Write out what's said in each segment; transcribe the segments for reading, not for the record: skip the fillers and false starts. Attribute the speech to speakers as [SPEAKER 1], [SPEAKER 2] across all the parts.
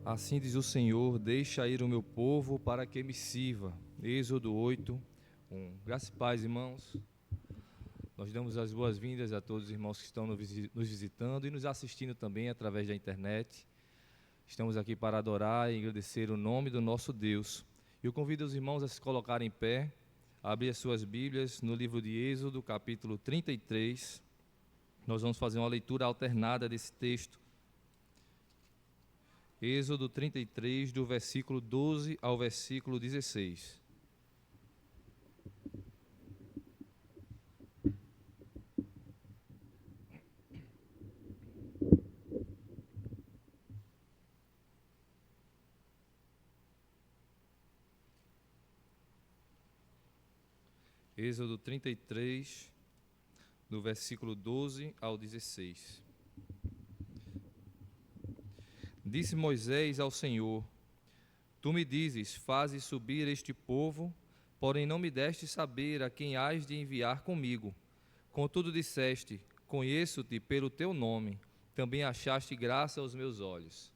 [SPEAKER 1] Assim diz o Senhor: deixa ir o meu povo para que me sirva. Êxodo 8, 1. Graças e paz, irmãos. Nós damos as boas-vindas a todos os irmãos que estão nos visitando e nos assistindo também através da internet. Estamos aqui para adorar e agradecer o nome do nosso Deus. Eu convido os irmãos a se colocarem em pé, a abrir as suas Bíblias no livro de Êxodo, capítulo 33. Nós vamos fazer uma leitura alternada desse texto. Êxodo 33, do versículo 12 ao versículo 16. Êxodo 33, do versículo 12 ao 16. Disse Moisés ao Senhor: Tu me dizes, faze subir este povo, porém não me deste saber a quem hás de enviar comigo. Contudo disseste, conheço-te pelo teu nome, também achaste graça aos meus olhos.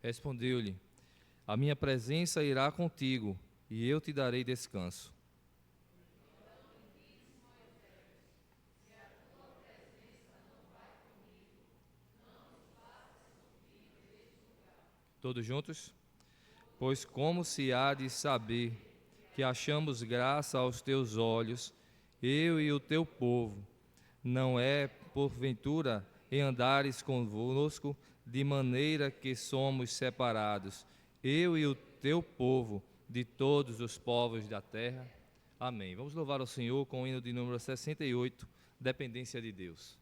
[SPEAKER 1] Respondeu-lhe: A minha presença irá contigo, e eu te darei descanso. Todos juntos? Pois como se há de saber que achamos graça aos teus olhos, eu e o teu povo, não é porventura em andares convosco de maneira que somos separados, eu e o teu povo, de todos os povos da terra? Amém. Vamos louvar ao Senhor com o hino de número 68, Dependência de Deus.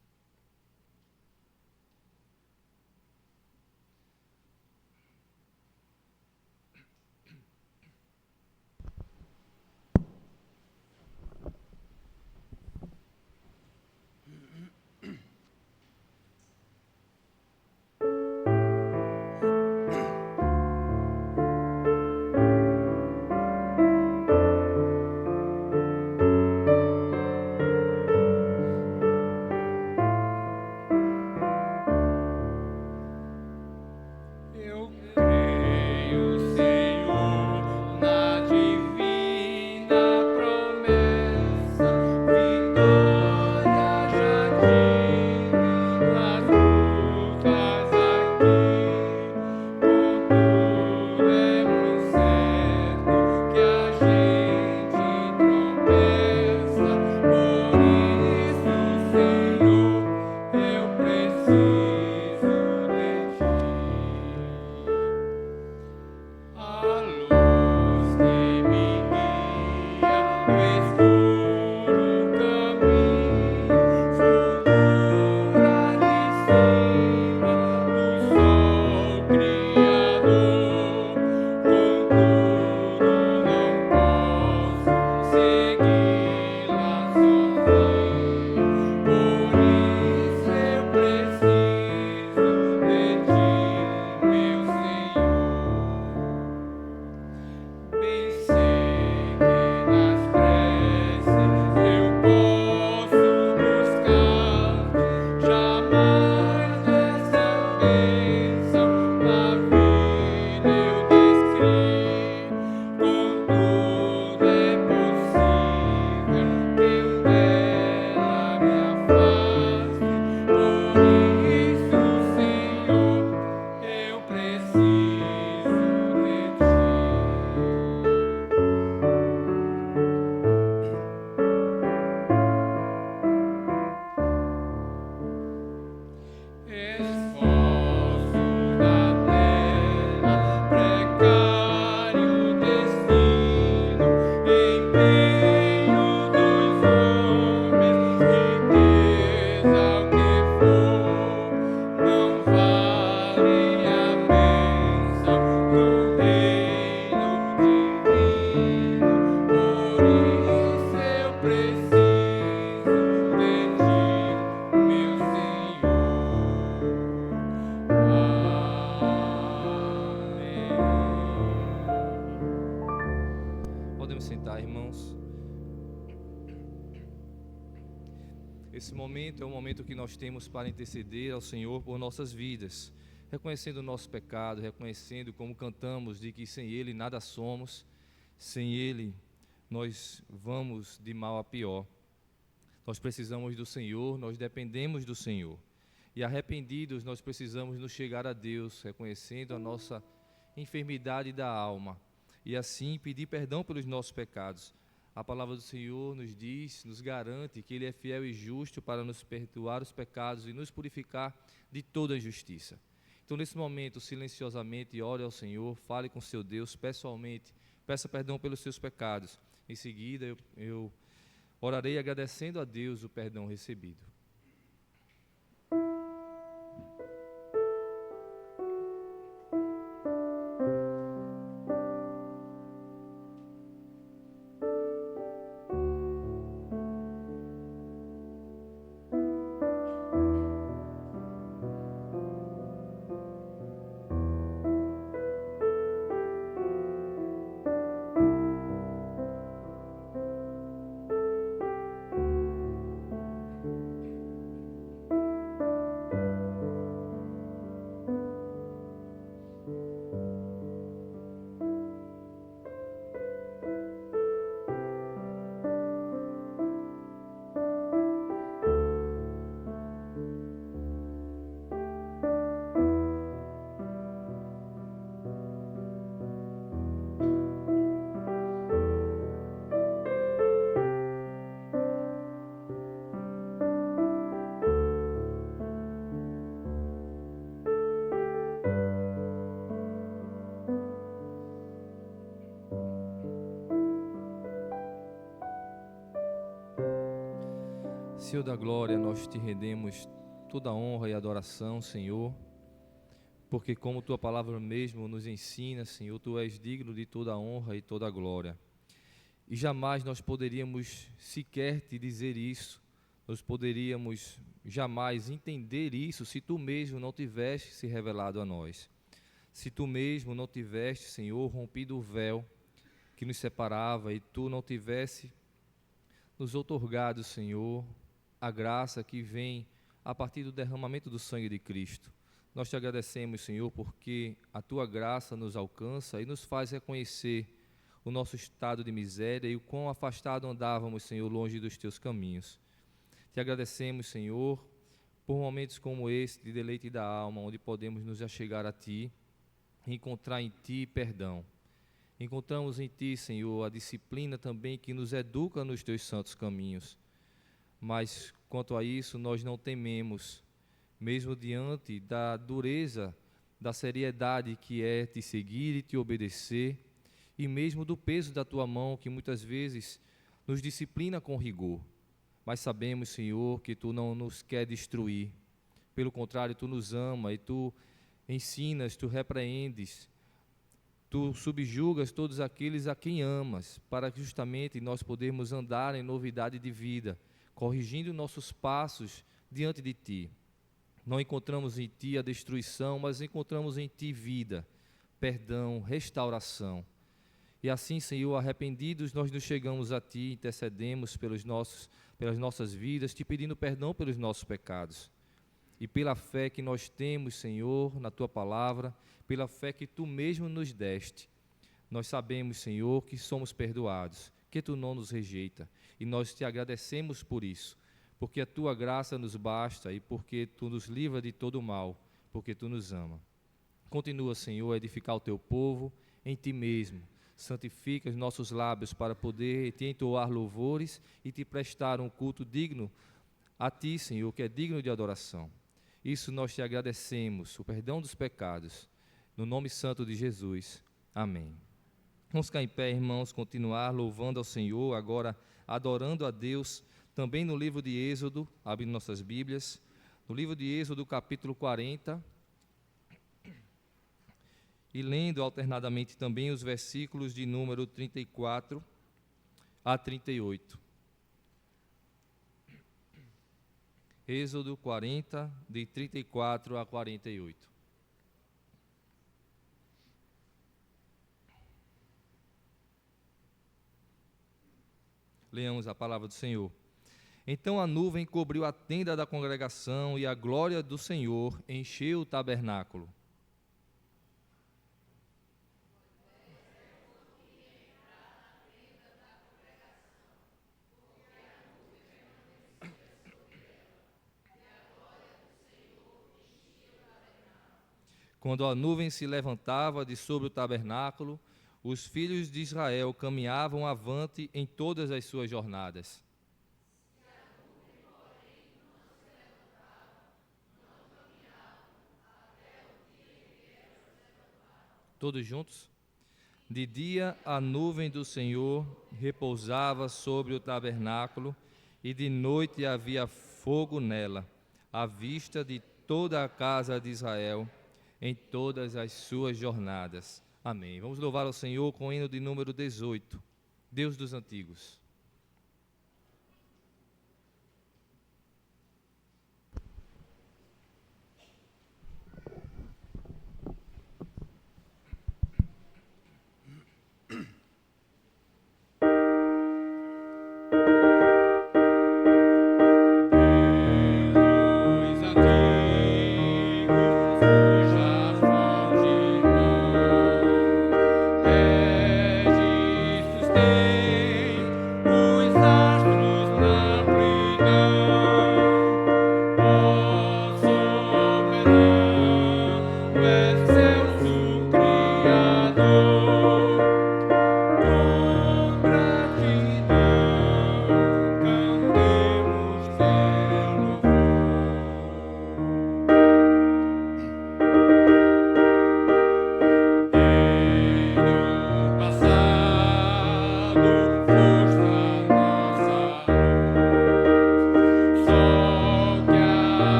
[SPEAKER 1] Esse momento é o momento que nós temos para interceder ao Senhor por nossas vidas, reconhecendo o nosso pecado, reconhecendo, como cantamos, de que sem Ele nada somos, sem Ele nós vamos de mal a pior. Nós precisamos do Senhor, nós dependemos do Senhor. E arrependidos, nós precisamos nos chegar a Deus, reconhecendo a nossa enfermidade da alma, e assim pedir perdão pelos nossos pecados. A palavra do Senhor nos diz, nos garante que Ele é fiel e justo para nos perdoar os pecados e nos purificar de toda injustiça. Então, nesse momento, silenciosamente, ore ao Senhor, fale com seu Deus pessoalmente, peça perdão pelos seus pecados. Em seguida, eu orarei agradecendo a Deus o perdão recebido. Senhor da glória, nós te rendemos toda a honra e adoração, Senhor, porque como tua palavra mesmo nos ensina, Senhor, tu és digno de toda a honra e toda a glória. E jamais nós poderíamos sequer te dizer isso, nós poderíamos jamais entender isso se tu mesmo não tivesse se revelado a nós. Se tu mesmo não tivesse, Senhor, rompido o véu que nos separava e tu não tivesse nos outorgado, Senhor, a graça que vem a partir do derramamento do sangue de Cristo. Nós te agradecemos, Senhor, porque a tua graça nos alcança e nos faz reconhecer o nosso estado de miséria e o quão afastado andávamos, Senhor, longe dos teus caminhos. Te agradecemos, Senhor, por momentos como esse de deleite da alma, onde podemos nos achegar a ti e encontrar em ti perdão. Encontramos em ti, Senhor, a disciplina também que nos educa nos teus santos caminhos. Mas, quanto a isso, nós não tememos, mesmo diante da dureza, da seriedade que é te seguir e te obedecer, e mesmo do peso da tua mão, que muitas vezes nos disciplina com rigor. Mas sabemos, Senhor, que tu não nos quer destruir. Pelo contrário, tu nos ama e tu ensinas, tu repreendes, tu subjugas todos aqueles a quem amas, para que justamente nós podermos andar em novidade de vida, corrigindo nossos passos diante de ti. Não encontramos em ti a destruição, mas encontramos em ti vida, perdão, restauração. E assim, Senhor, arrependidos, nós nos chegamos a ti, intercedemos pelas nossas vidas, te pedindo perdão pelos nossos pecados. E pela fé que nós temos, Senhor, na tua palavra, pela fé que tu mesmo nos deste, nós sabemos, Senhor, que somos perdoados, que tu não nos rejeita. E nós te agradecemos por isso, porque a tua graça nos basta e porque tu nos livra de todo o mal, porque tu nos ama. Continua, Senhor, a edificar o teu povo em ti mesmo. Santifica os nossos lábios para poder te entoar louvores e te prestar um culto digno a ti, Senhor, que é digno de adoração. Isso nós te agradecemos, o perdão dos pecados, no nome santo de Jesus. Amém. Vamos ficar em pé, irmãos, continuar louvando ao Senhor, agora adorando a Deus, também no livro de Êxodo, abrindo nossas Bíblias, no livro de Êxodo, capítulo 40, e lendo alternadamente também os versículos de número 34 a 38. Êxodo 40, de 34 a 48. Leamos a palavra do Senhor. Então a nuvem cobriu a tenda da congregação e a glória do Senhor encheu o tabernáculo. Quando a nuvem se levantava de sobre o tabernáculo, os filhos de Israel caminhavam avante em todas as suas jornadas. Todos juntos? De dia a nuvem do Senhor repousava sobre o tabernáculo, e de noite havia fogo nela, à vista de toda a casa de Israel, em todas as suas jornadas. Amém. Vamos louvar ao Senhor com o hino de número 18, Deus dos Antigos.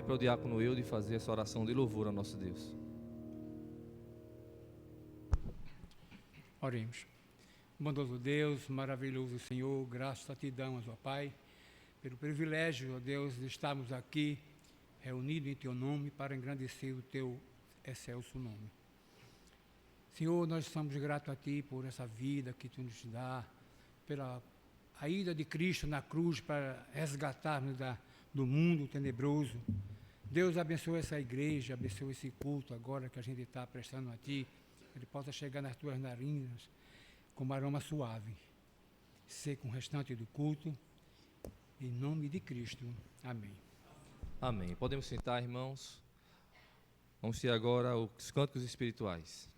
[SPEAKER 1] Para o diácono Eude fazer essa oração de louvor ao nosso Deus.
[SPEAKER 2] Oremos. Bondoso Deus, maravilhoso Senhor, graças a Ti damos, ó Pai, pelo privilégio, ó Deus, de estarmos aqui reunidos em Teu nome para engrandecer o Teu excelso nome. Senhor, nós estamos gratos a Ti por essa vida que Tu nos dá, pela a ida de Cristo na cruz para resgatar-nos do mundo tenebroso. Deus abençoe essa igreja, abençoe esse culto agora que a gente está prestando a Ti, que ele possa chegar nas Tuas narinas como aroma suave, ser com o restante do culto, em nome de Cristo. Amém.
[SPEAKER 1] Amém. Podemos sentar, irmãos. Vamos ter agora os cânticos espirituais.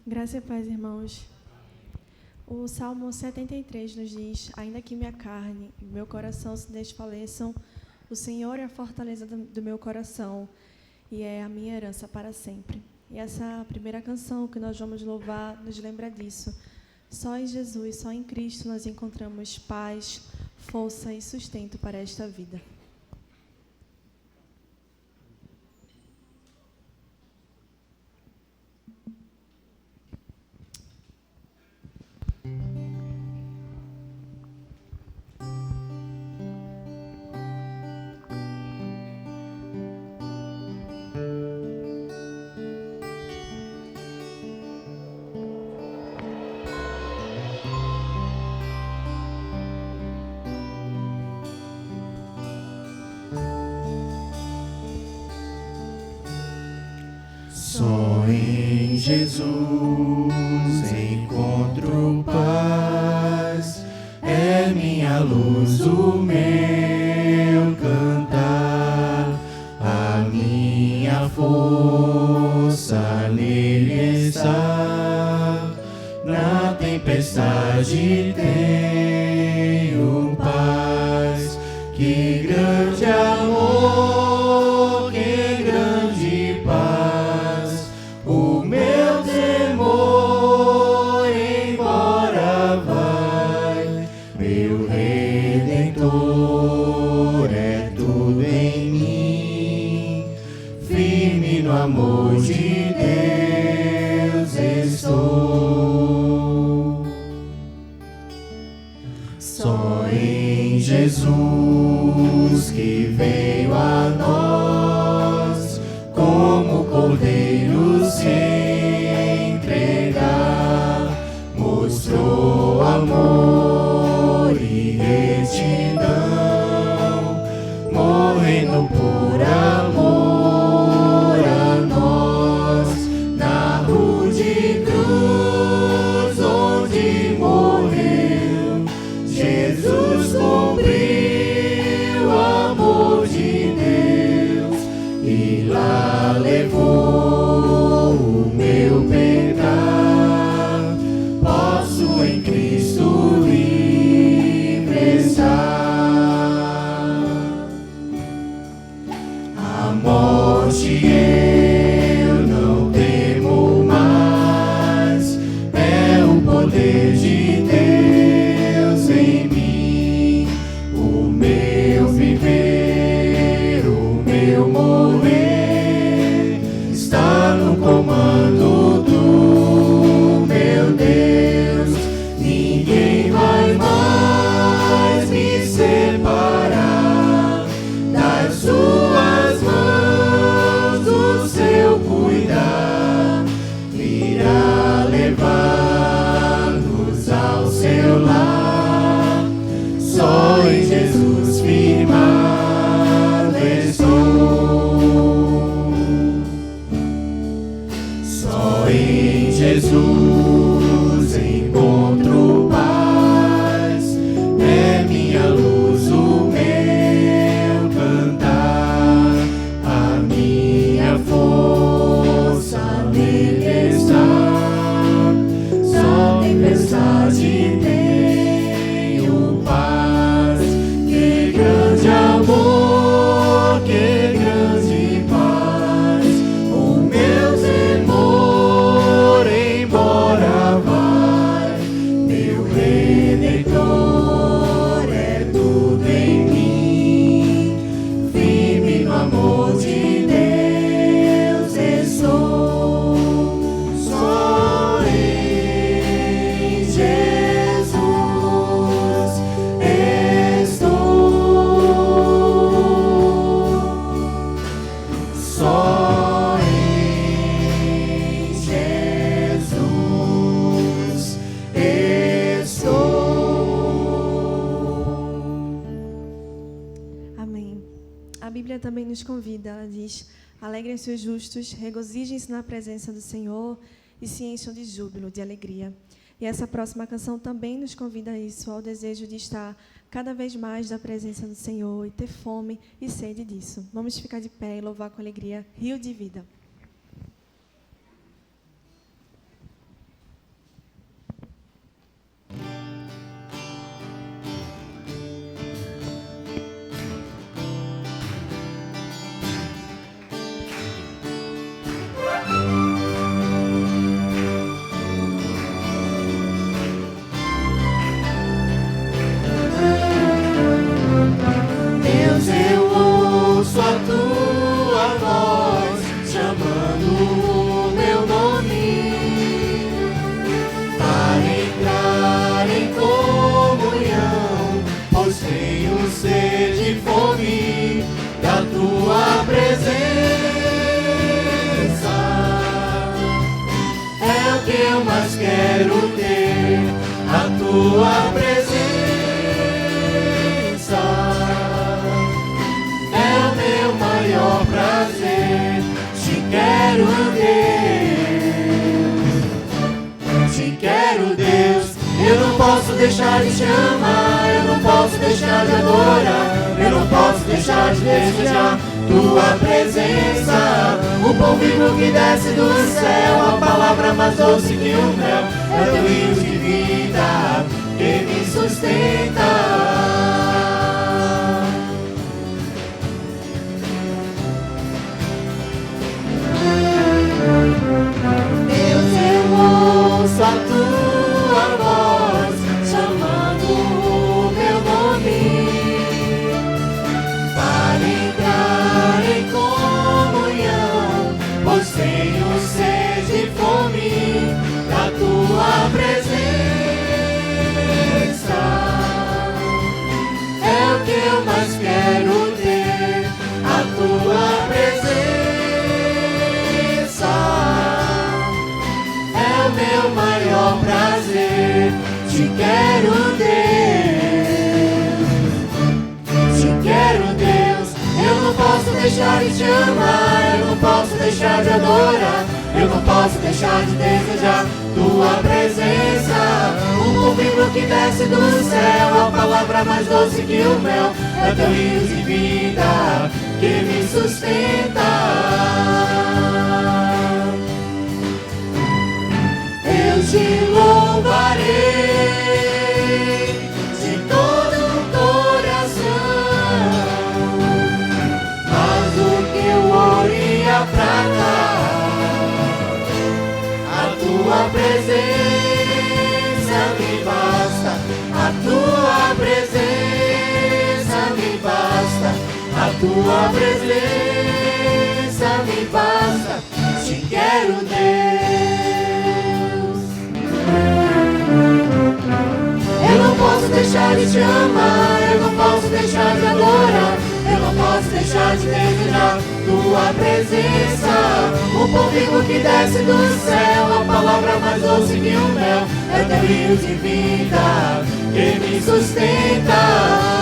[SPEAKER 3] Graça e paz, irmãos. O Salmo 73 nos diz: ainda que minha carne e meu coração se desfaleçam, o Senhor é a fortaleza do meu coração e é a minha herança para sempre. E essa primeira canção que nós vamos louvar nos lembra disso. Só em Jesus, só em Cristo nós encontramos paz, força e sustento para esta vida.
[SPEAKER 4] Só em Jesus encontro paz, é minha luz, o meu cantar, a minha força nele está. Na tempestade tenho paz, que grande amor, que grande paz. O meu temor embora vai, meu Redentor é tudo em mim. Firme no amor de Deus estou. Só em Jesus que veio a nós, como cordeiro se entregar, mostrou amor e retidão, morrendo por amor a nós, na rude cruz onde morreu, Jesus cumpriu o amor de Deus e lá levou o meu pecar. Posso em Cristo livre estar. A morte eu não temo mais, é o poder de Deus em mim. O meu viver, o meu morrer, está no comando do meu Deus. Ninguém vai mais me separar das suas mãos, do seu cuidar. Virá levar-nos ao seu lar. Só em Jesus firmado estou. Só em Jesus encontro paz, é minha luz, o meu cantar, a minha força nele está. Só tempestade tenho paz, que grande amor, que grande paz. O meu temor embora vai, meu Redentor é tudo em mim. Firme no amor de Deus estou. Só em Jesus estou. Só em Jesus estou.
[SPEAKER 3] Amém. A Bíblia também nos convida, ela diz: alegrem-se os justos, regozijem-se na presença do Senhor e se encham de júbilo, de alegria. E essa próxima canção também nos convida a isso, ao desejo de estar cada vez mais na presença do Senhor e ter fome e sede disso. Vamos ficar de pé e louvar com alegria, Rio de Vida.
[SPEAKER 4] eu mais quero ter a tua presença. É o meu maior prazer. Te quero, Deus. Te quero, Deus. Eu não posso deixar de te amar, eu não posso deixar de adorar, eu não posso deixar de desejar tua presença. O pão vivo que desce do céu, a palavra mais doce que o mel, é teu rio de vida que me sustenta. Deus, eu ouço a tua voz chamando o meu nome para entrar em comunhão, pois tenho sede e fome da tua presença. É o que eu mais quero ter, a tua presença. É o meu maior prazer. Te quero, Deus. Te quero, Deus. Eu não posso deixar de te amar, eu não posso deixar de adorar, eu não posso deixar de desejar tua presença. O pão vivo que desce do céu, a palavra mais doce que o mel, é teu rio de vida que me sustenta. Eu te louvarei de todo o coração, mais do que o ouro e a prata. A tua presença me basta, a tua presença me basta, a tua presença me basta. Te quero, Deus. Eu não posso deixar de te amar, eu não posso deixar de adorar, eu não posso deixar de desejar tua presença. O pão vivo que desce do céu, a palavra mais doce que o mel, é teu rio de vida que me sustenta.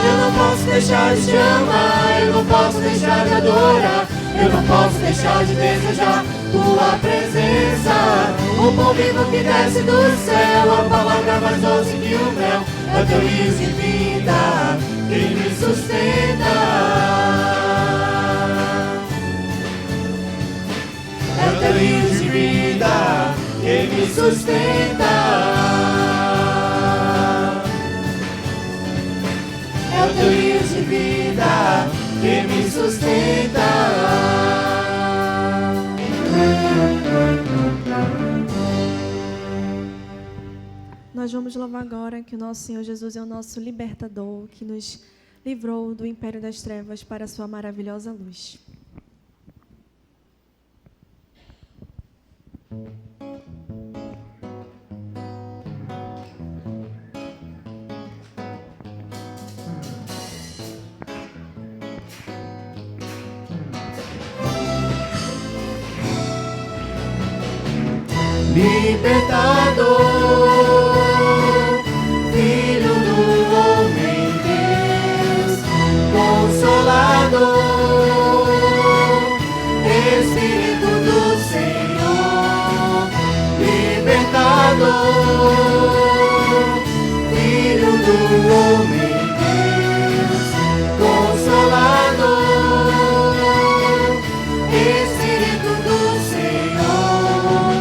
[SPEAKER 4] Eu não posso deixar de te amar, eu não posso deixar de adorar, eu não posso deixar de desejar tua presença. O pão vivo que desce do céu, a palavra mais doce que o mel, é teu rio de vida que me sustenta. É teu rio de vida que me sustenta. É o teu rio de vida que me sustenta.
[SPEAKER 3] Nós vamos louvar agora que o nosso Senhor Jesus é o nosso libertador, que nos livrou do império das trevas para a sua maravilhosa luz.
[SPEAKER 4] Libertador, Filho do homem Deus, Consolador, Espírito do Senhor. Libertador, Filho do homem Deus, Consolador, Espírito do Senhor.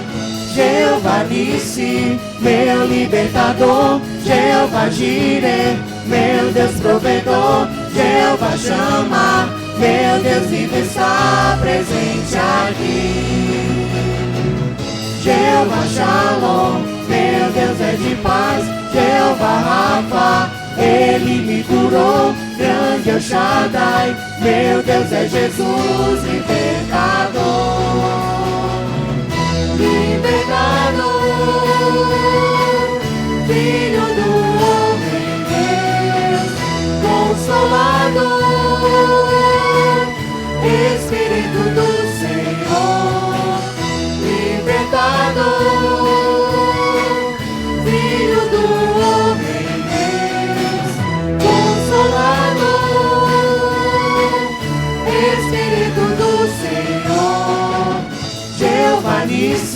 [SPEAKER 4] Jeová Nissi, meu libertador, Jeová Jireh, meu Deus provedor, Jeová Shammah, meu Deus vivo está presente aqui. Jeová Shalom, meu Deus é de paz, Jeová Rafa, Ele me curou, grande El Shaddai, meu Deus é Jesus libertador. Libertador, Filho do homem Deus, Consolador, Espírito do Senhor. Libertador,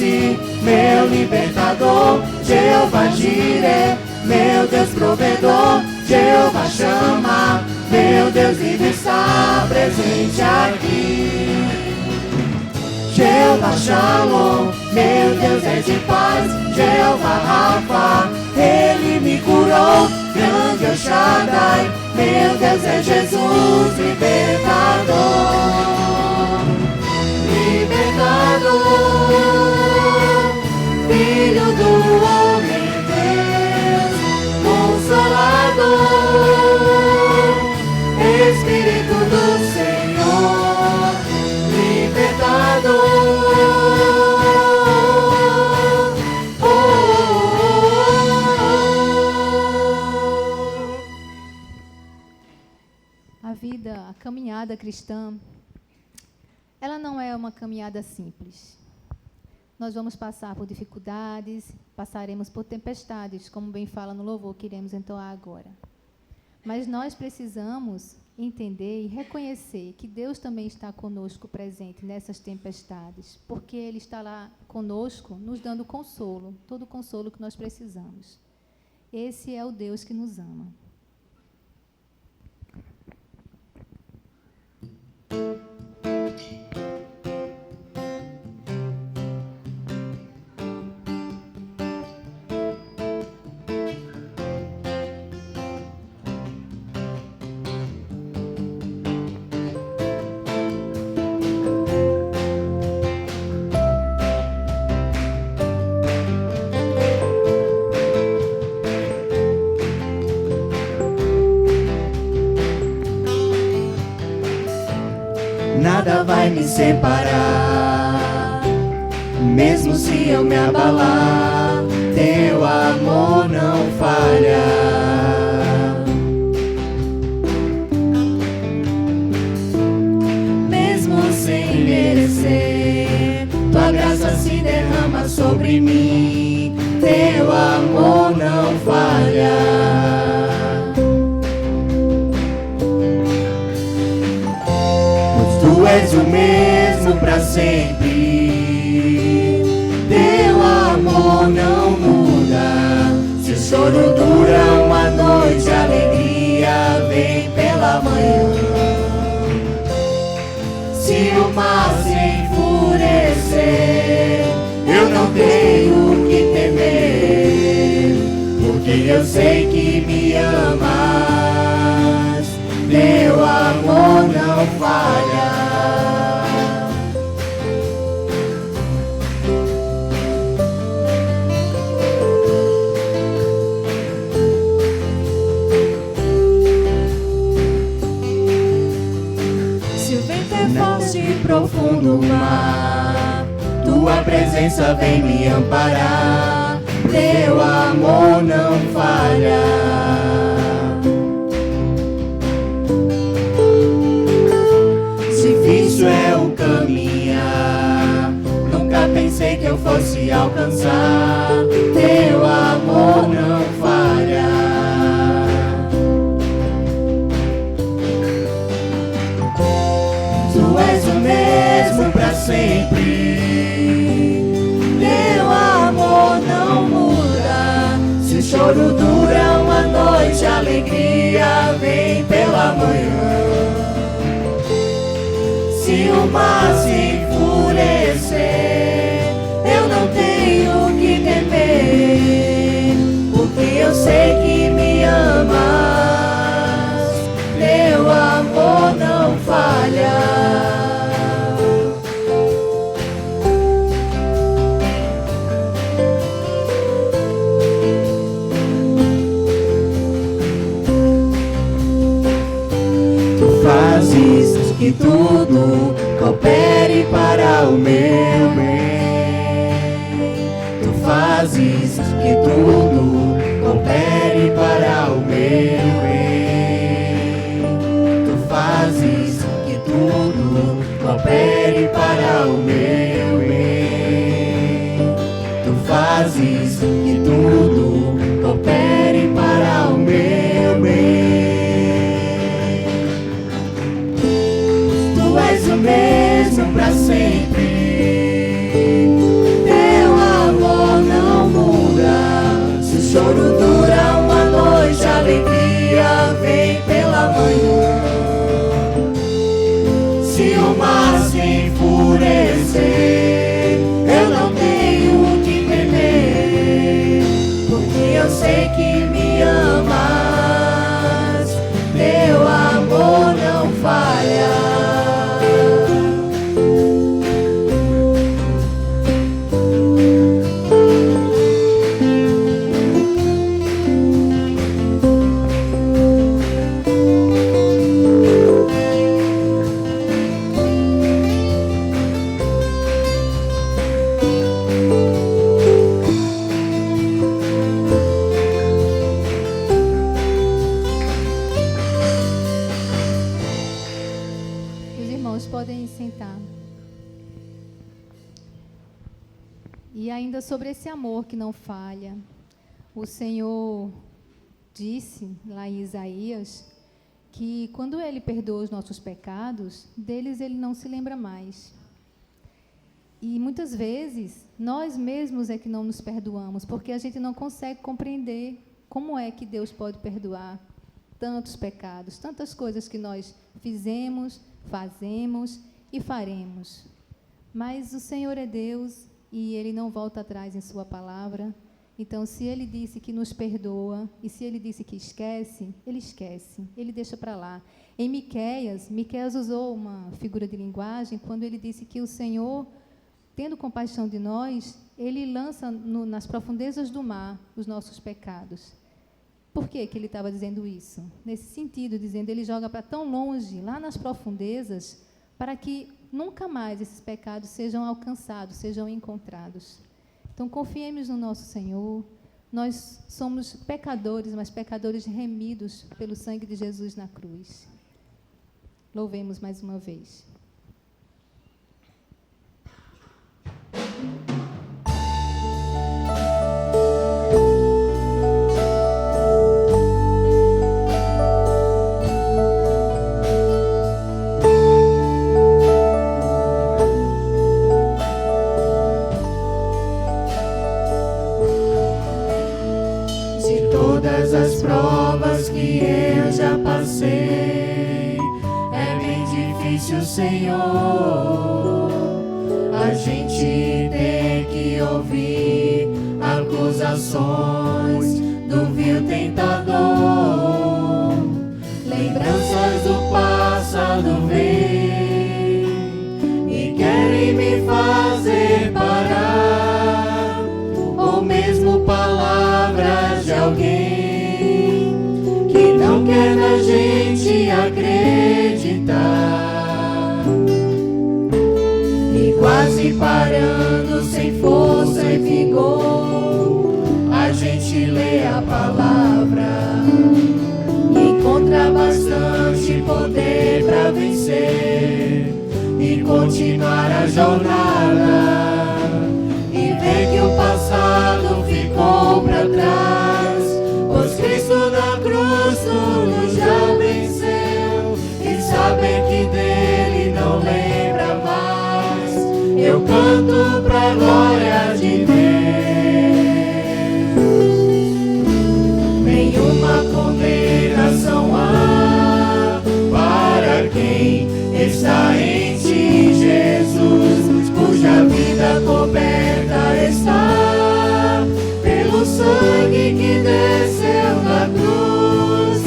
[SPEAKER 4] Nissi, meu libertador, Jeová Jireh, meu Deus provedor, Jeová Chama, meu Deus vive está presente aqui. Jeová Shalom, meu Deus é de paz, Jeová Rafa, Ele me curou, grande El Shaddai, meu Deus é Jesus, libertador, libertador, Filho do homem Deus, Consolador, Espírito do Senhor, libertador.
[SPEAKER 5] A caminhada cristã, ela não é uma caminhada simples. Nós vamos passar por dificuldades, passaremos por tempestades, como bem fala no louvor que iremos entoar agora. Mas nós precisamos entender e reconhecer que Deus também está conosco presente nessas tempestades, porque Ele está lá conosco, nos dando consolo, todo o consolo que nós precisamos. Esse é o Deus que nos ama.
[SPEAKER 4] Nada vai me separar, mesmo se eu me abalar, teu amor não falha. Mesmo sem merecer, tua graça se derrama sobre mim, teu amor não falha. Tu és o mesmo para sempre, teu amor não muda. Se o choro dura uma noite, a alegria vem pela manhã. Se o mar se enfurecer, eu não tenho que temer, porque eu sei que me amas, teu amor não falha. Profundo mar, tua presença vem me amparar, teu amor não falha. Difícil é o caminhar, nunca pensei que eu fosse alcançar, teu amor não falha. Tu és o mesmo para sempre, teu amor não muda. Se o choro dura uma noite, a alegria vem pela manhã. Se o mar se enfurecer, eu não tenho que temer, porque eu sei que me amas, teu amor não falha. Fazes que tudo coopere para o meu bem. Tu fazes que tudo coopere para o meu bem. Tu fazes que tudo coopere para o meu bem. Tu fazes que tudo coopere para o meu bem. Tu és o mesmo para sempre, teu
[SPEAKER 5] sobre esse amor que não falha. O Senhor disse lá em Isaías que quando Ele perdoa os nossos pecados, deles Ele não se lembra mais. E muitas vezes, nós mesmos é que não nos perdoamos, porque a gente não consegue compreender como é que Deus pode perdoar tantos pecados, tantas coisas que nós fizemos, fazemos e faremos. Mas o Senhor é Deus e Ele não volta atrás em sua palavra. Então, se Ele disse que nos perdoa e se Ele disse que esquece, Ele deixa para lá. Em Miqueias usou uma figura de linguagem quando ele disse que o Senhor, tendo compaixão de nós, Ele lança nas profundezas do mar os nossos pecados. Por que ele estava dizendo isso? Nesse sentido, dizendo, Ele joga para tão longe, lá nas profundezas, para que nunca mais esses pecados sejam alcançados, sejam encontrados. Então, confiemos no nosso Senhor. Nós somos pecadores, mas pecadores remidos pelo sangue de Jesus na cruz. Louvemos mais uma vez.
[SPEAKER 4] As provas que eu já passei, é bem difícil, Senhor, a gente ter que ouvir acusações do vil tentador. Lembranças do passado vêm e querem me fazer parar, ou mesmo palavras de alguém não quer na gente acreditar, e quase parando sem força e vigor, a gente lê a palavra e encontra bastante poder para vencer e continuar a jornada, e vê que o passado ficou para trás, pois Cristo na cruz tudo já venceu, e saber que dele não lembra mais, eu canto pra glória de Deus. Nenhuma condenação há para quem está em ti, Jesus, cuja vida coberta está pelo sangue que desceu na cruz.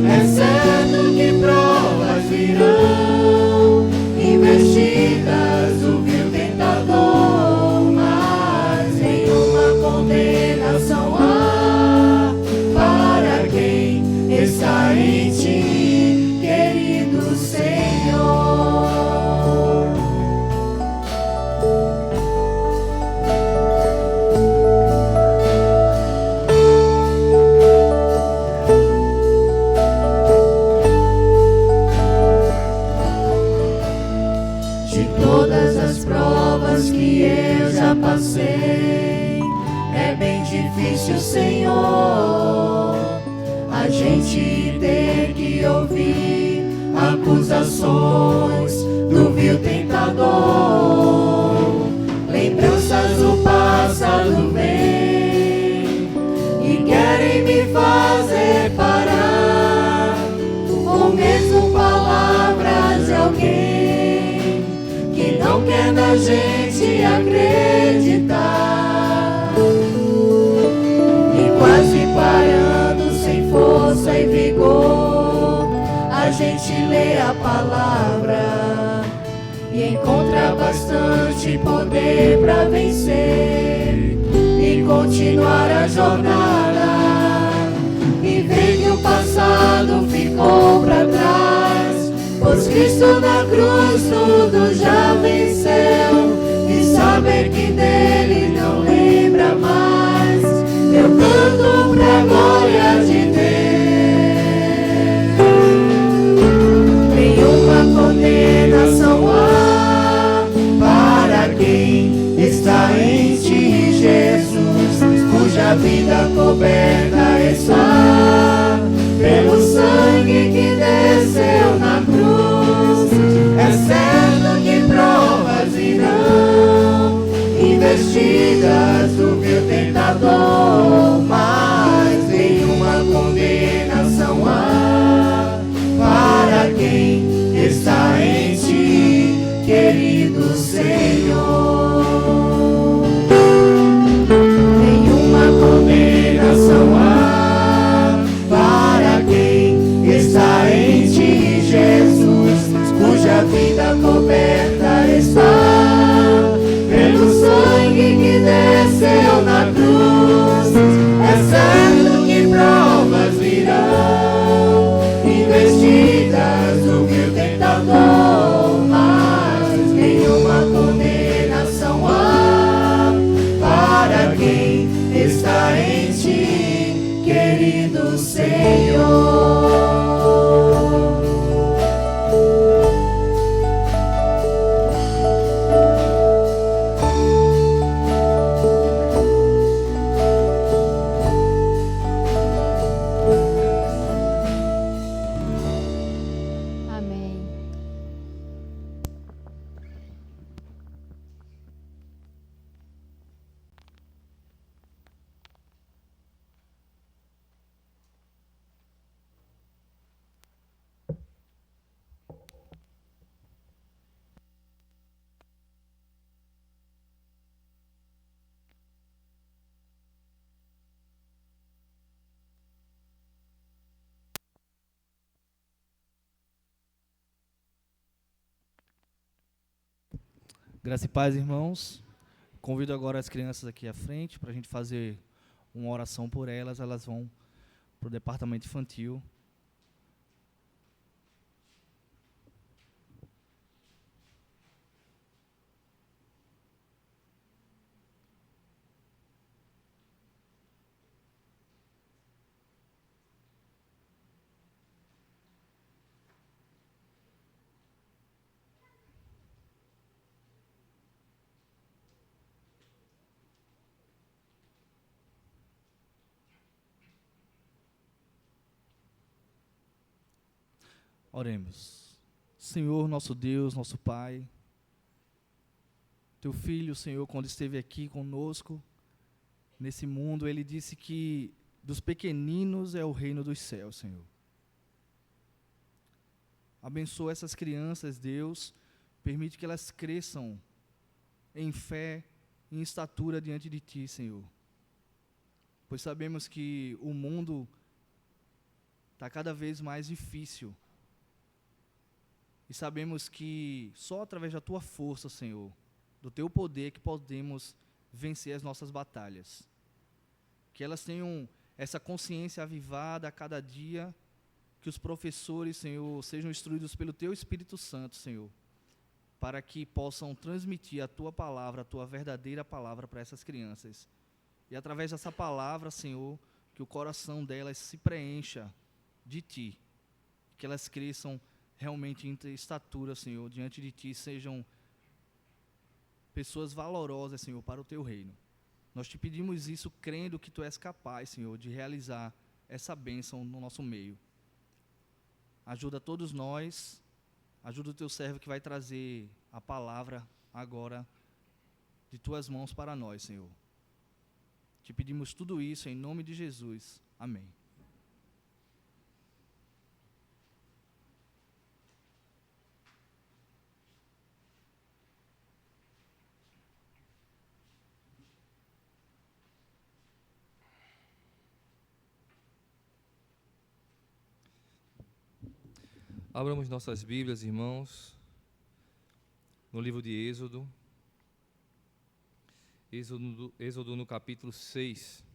[SPEAKER 4] É certo que provas virão, investidas do vil tentador, mas nenhuma condenação há para quem está em ti, querido Senhor. Que eu já passei, é bem difícil, Senhor, a gente ter que ouvir acusações do vil tentador. Lembranças do passado vêm e querem me fazer parar, ou mesmo palavras de alguém que não quer na gente acreditar, e quase parando sem força e vigor, a gente lê a palavra e encontra bastante poder para vencer e continuar a jornada, e ver que o passado ficou para trás, pois Cristo na cruz tudo já venceu, e saber que dele não lembra mais, eu canto pra glória de Deus. Nenhuma condenação há para quem está em ti, Jesus. vida coberta está pelo sangue que desceu na cruz. É certo que provas virão, investidas do vil tentador, mas nenhuma condenação há para quem está em ti, querido Senhor. Nenhuma condenação há para quem está em ti, Jesus, cuja vida coberta está pelo sangue que desceu na cruz. É certo que provas virão, investidas do vil tentador, mas nenhuma condenação há para quem está em ti, querido Senhor.
[SPEAKER 5] Amém.
[SPEAKER 6] Graça e paz, irmãos. Convido agora as crianças aqui à frente para a gente fazer uma oração por elas. Elas vão para o departamento infantil. Oremos. Senhor, nosso Deus, nosso Pai, Teu Filho, Senhor, quando esteve aqui conosco, nesse mundo, Ele disse que dos pequeninos é o reino dos céus, Senhor. Abençoa essas crianças, Deus, permite que elas cresçam em fé, em estatura diante de Ti, Senhor. Pois sabemos que o mundo está cada vez mais difícil. E sabemos que só através da Tua força, Senhor, do Teu poder, que podemos vencer as nossas batalhas. Que elas tenham essa consciência avivada a cada dia, que os professores, Senhor, sejam instruídos pelo Teu Espírito Santo, Senhor, para que possam transmitir a Tua palavra, a Tua verdadeira palavra para essas crianças. E através dessa palavra, Senhor, que o coração delas se preencha de Ti, que elas cresçam realmente em estatura, Senhor, diante de Ti, sejam pessoas valorosas, Senhor, para o Teu reino. Nós Te pedimos isso crendo que Tu és capaz, Senhor, de realizar essa bênção no nosso meio. Ajuda todos nós, ajuda o Teu servo que vai trazer a palavra agora de Tuas mãos para nós, Senhor. Te pedimos tudo isso em nome de Jesus. Amém.
[SPEAKER 1] Abramos nossas Bíblias, irmãos, no livro de Êxodo. Êxodo no capítulo 6.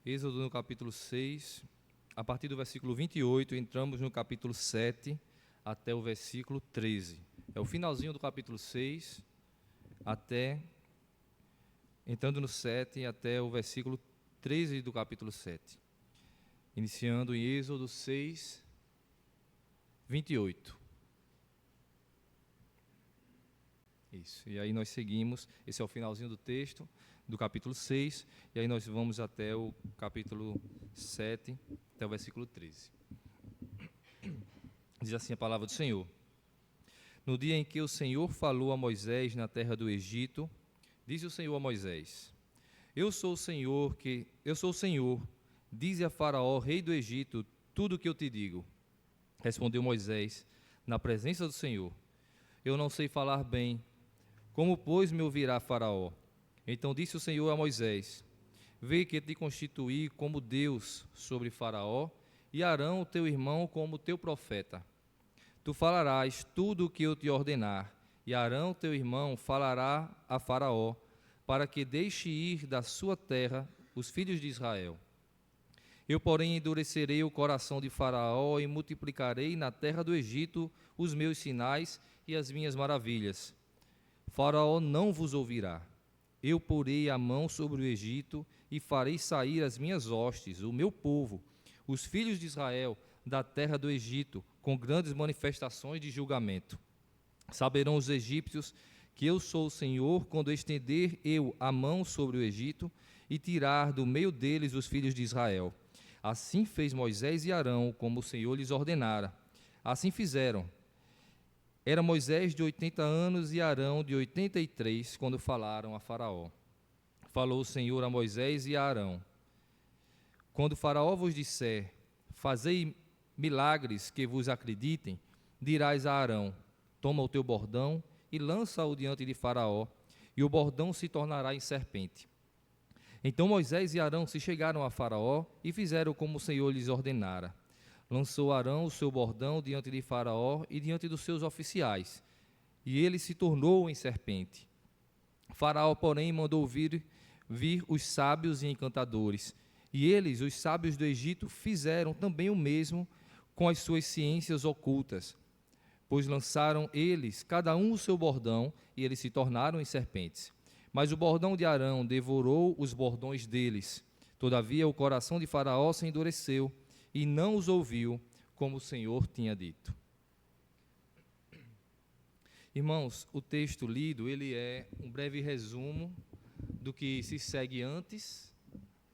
[SPEAKER 1] Êxodo no capítulo 6, a partir do versículo 28, entramos no capítulo 7 até o versículo 13. É o finalzinho do capítulo 6, entrando no 7 até o versículo 13 do capítulo 7. iniciando em Êxodo 6, 28. Isso, e aí nós seguimos, esse é o finalzinho do texto, do capítulo 6, e aí nós vamos até o capítulo 7, até o versículo 13. Diz assim a palavra do Senhor: No dia em que o Senhor falou a Moisés na terra do Egito, disse o Senhor a Moisés: Eu sou o Senhor, dize a Faraó, rei do Egito, tudo o que eu te digo. Respondeu Moisés, na presença do Senhor: Eu não sei falar bem, como, pois, me ouvirá Faraó? Então disse o Senhor a Moisés: Vê que te constituí como Deus sobre Faraó, e Arão, teu irmão, como teu profeta. Tu falarás tudo o que eu te ordenar, e Arão, teu irmão, falará a Faraó, para que deixe ir da sua terra os filhos de Israel. Eu, porém, endurecerei o coração de Faraó e multiplicarei na terra do Egito os meus sinais e as minhas maravilhas. Faraó não vos ouvirá. Eu porei a mão sobre o Egito e farei sair as minhas hostes, o meu povo, os filhos de Israel, da terra do Egito, com grandes manifestações de julgamento. Saberão os egípcios que eu sou o Senhor, quando estender eu a mão sobre o Egito e tirar do meio deles os filhos de Israel. Assim fez Moisés e Arão, como o Senhor lhes ordenara. Assim fizeram. Era Moisés de 80 anos e Arão de 83, quando falaram a Faraó. Falou o Senhor a Moisés e a Arão: Quando Faraó vos disser, fazei milagres que vos acreditem, dirás a Arão: Toma o teu bordão e lança-o diante de Faraó, e o bordão se tornará em serpente. Então Moisés e Arão se chegaram a Faraó e fizeram como o Senhor lhes ordenara. Lançou Arão o seu bordão diante de Faraó e diante dos seus oficiais, e ele se tornou em serpente. Faraó, porém, mandou vir os sábios e encantadores, e eles, os sábios do Egito, fizeram também o mesmo com as suas ciências ocultas, pois lançaram eles, cada um o seu bordão, e eles se tornaram em serpentes. Mas o bordão de Arão devorou os bordões deles. Todavia o coração de Faraó se endureceu, e não os ouviu, como o Senhor tinha dito. Irmãos, o texto lido, ele é um breve resumo do que se segue antes,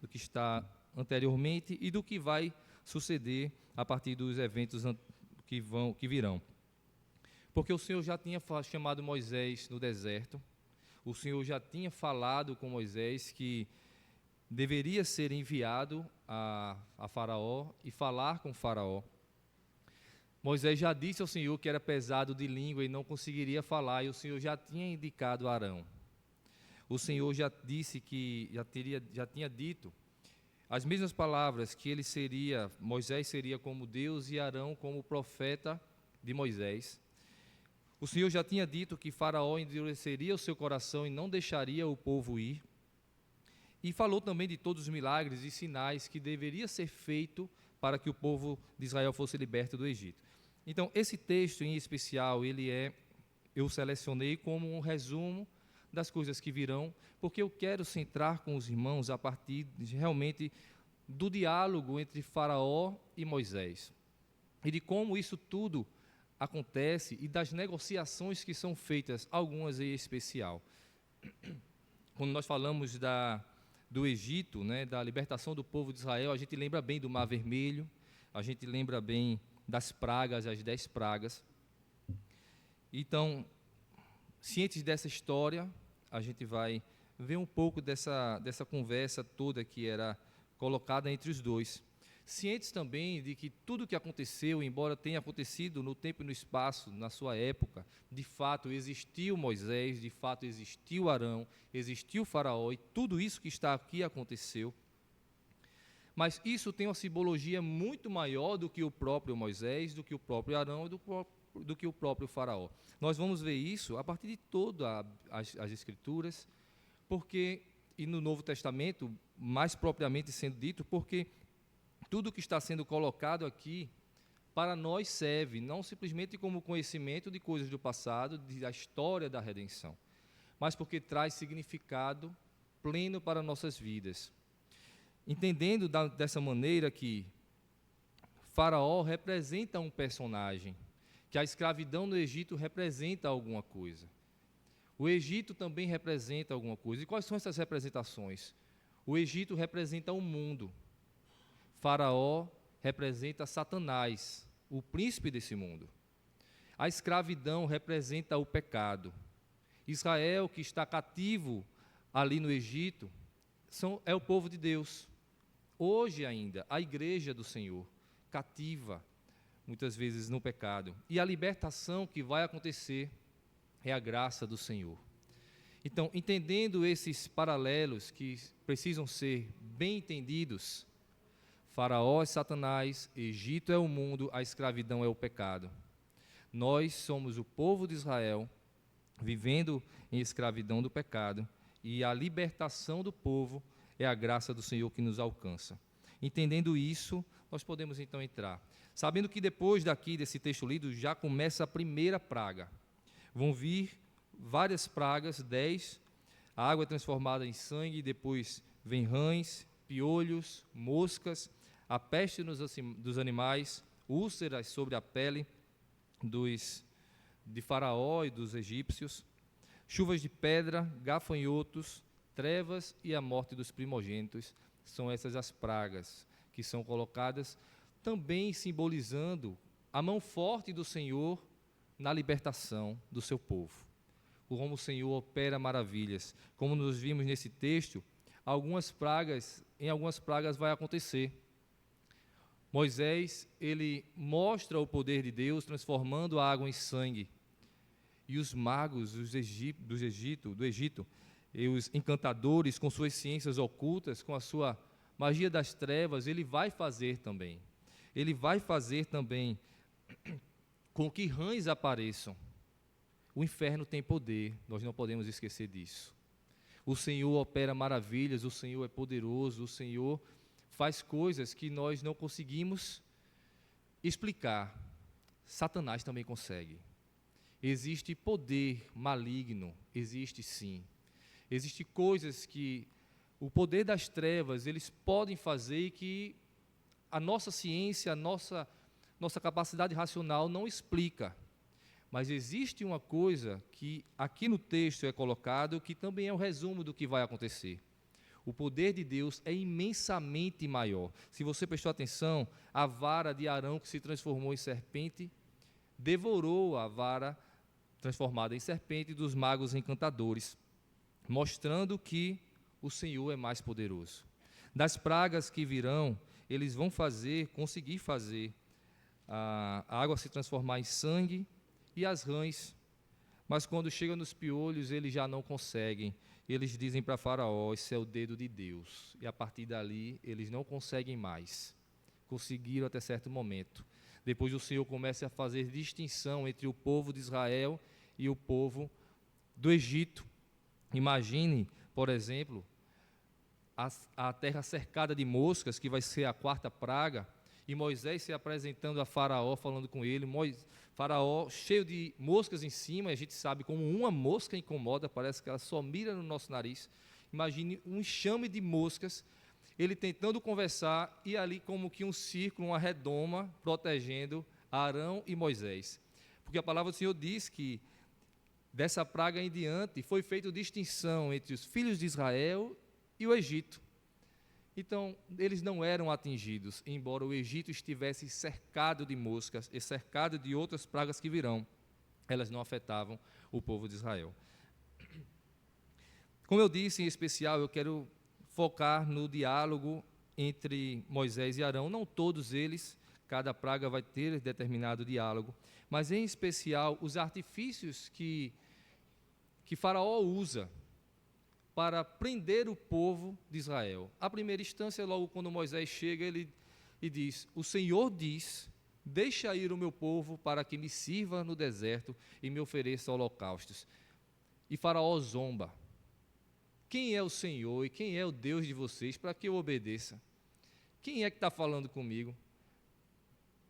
[SPEAKER 1] do que está anteriormente e do que vai suceder a partir dos eventos que virão. Porque o Senhor já tinha chamado Moisés no deserto, o Senhor já tinha falado com Moisés que deveria ser enviado a Faraó e falar com Faraó. Moisés já disse ao Senhor que era pesado de língua e não conseguiria falar, e o Senhor já tinha indicado a Arão. O Senhor já disse que já tinha dito as mesmas palavras, que Moisés seria como Deus e Arão como profeta de Moisés. O Senhor já tinha dito que Faraó endureceria o seu coração e não deixaria o povo ir. E falou também de todos os milagres e sinais que deveria ser feito para que o povo de Israel fosse liberto do Egito. Então, esse texto em especial, eu selecionei como um resumo das coisas que virão, porque eu quero centrar com os irmãos a partir realmente do diálogo entre Faraó e Moisés, e de como isso tudo acontece e das negociações que são feitas, algumas em especial. Quando nós falamos do Egito, da libertação do povo de Israel, a gente lembra bem do Mar Vermelho, a gente lembra bem das pragas, as 10 pragas. Então, cientes dessa história, a gente vai ver um pouco dessa conversa toda que era colocada entre os dois. Cientes também de que tudo o que aconteceu, embora tenha acontecido no tempo e no espaço, na sua época, de fato existiu Moisés, de fato existiu Arão, existiu Faraó, e tudo isso que está aqui aconteceu. Mas isso tem uma simbologia muito maior do que o próprio Moisés, do que o próprio Arão e do que o próprio Faraó. Nós vamos ver isso a partir de todas as Escrituras, e no Novo Testamento, mais propriamente sendo dito, porque tudo que está sendo colocado aqui, para nós serve, não simplesmente como conhecimento de coisas do passado, da história da redenção, mas porque traz significado pleno para nossas vidas. Entendendo dessa maneira que Faraó representa um personagem, que a escravidão no Egito representa alguma coisa. O Egito também representa alguma coisa. E quais são essas representações? O Egito representa o mundo. Faraó representa Satanás, o príncipe desse mundo. A escravidão representa o pecado. Israel, que está cativo ali no Egito, é o povo de Deus. Hoje ainda, a igreja do Senhor, cativa, muitas vezes no pecado. E a libertação que vai acontecer é a graça do Senhor. Então, entendendo esses paralelos que precisam ser bem entendidos, Faraó é Satanás, Egito é o mundo, a escravidão é o pecado. Nós somos o povo de Israel, vivendo em escravidão do pecado, e a libertação do povo é a graça do Senhor que nos alcança. Entendendo isso, nós podemos então entrar. Sabendo que depois desse texto lido, já começa a primeira praga. Vão vir várias pragas, 10, a água é transformada em sangue, depois vem rãs, piolhos, moscas, a peste dos animais, úlceras sobre a pele de Faraó e dos egípcios, chuvas de pedra, gafanhotos, trevas e a morte dos primogênitos. São essas as pragas que são colocadas, também simbolizando a mão forte do Senhor na libertação do seu povo. Como o Senhor opera maravilhas. Como nós vimos nesse texto, em algumas pragas vai acontecer. Moisés, ele mostra o poder de Deus transformando a água em sangue. E os magos do Egito, e os encantadores com suas ciências ocultas, com a sua magia das trevas, ele vai fazer também. Ele vai fazer também com que rãs apareçam. O inferno tem poder, nós não podemos esquecer disso. O Senhor opera maravilhas, o Senhor é poderoso, o Senhor faz coisas que nós não conseguimos explicar. Satanás também consegue. Existe poder maligno, existe sim. Existem coisas que o poder das trevas, eles podem fazer e que a nossa ciência, a nossa capacidade racional não explica. Mas existe uma coisa que aqui no texto é colocado, que também é o resumo do que vai acontecer. O poder de Deus é imensamente maior. Se você prestou atenção, a vara de Arão que se transformou em serpente, devorou a vara transformada em serpente dos magos encantadores, mostrando que o Senhor é mais poderoso. Das pragas que virão, eles vão conseguir fazer a água se transformar em sangue e as rãs, mas quando chega nos piolhos, eles já não conseguem. Eles dizem para Faraó, esse é o dedo de Deus, e a partir dali, eles não conseguem mais. Conseguiram até certo momento. Depois o Senhor começa a fazer distinção entre o povo de Israel e o povo do Egito. Imagine, por exemplo, a terra cercada de moscas, que vai ser a quarta praga, e Moisés se apresentando a Faraó, falando com ele, Faraó cheio de moscas em cima, a gente sabe como uma mosca incomoda, parece que ela só mira no nosso nariz. Imagine um enxame de moscas, ele tentando conversar, e ali como que um círculo, uma redoma, protegendo Arão e Moisés. Porque a palavra do Senhor diz que dessa praga em diante foi feita distinção entre os filhos de Israel e o Egito. Então, eles não eram atingidos, embora o Egito estivesse cercado de moscas e cercado de outras pragas que virão. Elas não afetavam o povo de Israel. Como eu disse, em especial, eu quero focar no diálogo entre Moisés e Arão. Não todos eles, cada praga vai ter determinado diálogo, mas em especial os artifícios que Faraó usa para prender o povo de Israel. A primeira instância, logo quando Moisés chega, ele diz, o Senhor diz, deixa ir o meu povo para que me sirva no deserto e me ofereça holocaustos. E Faraó zomba. Quem é o Senhor e quem é o Deus de vocês para que eu obedeça? Quem é que está falando comigo?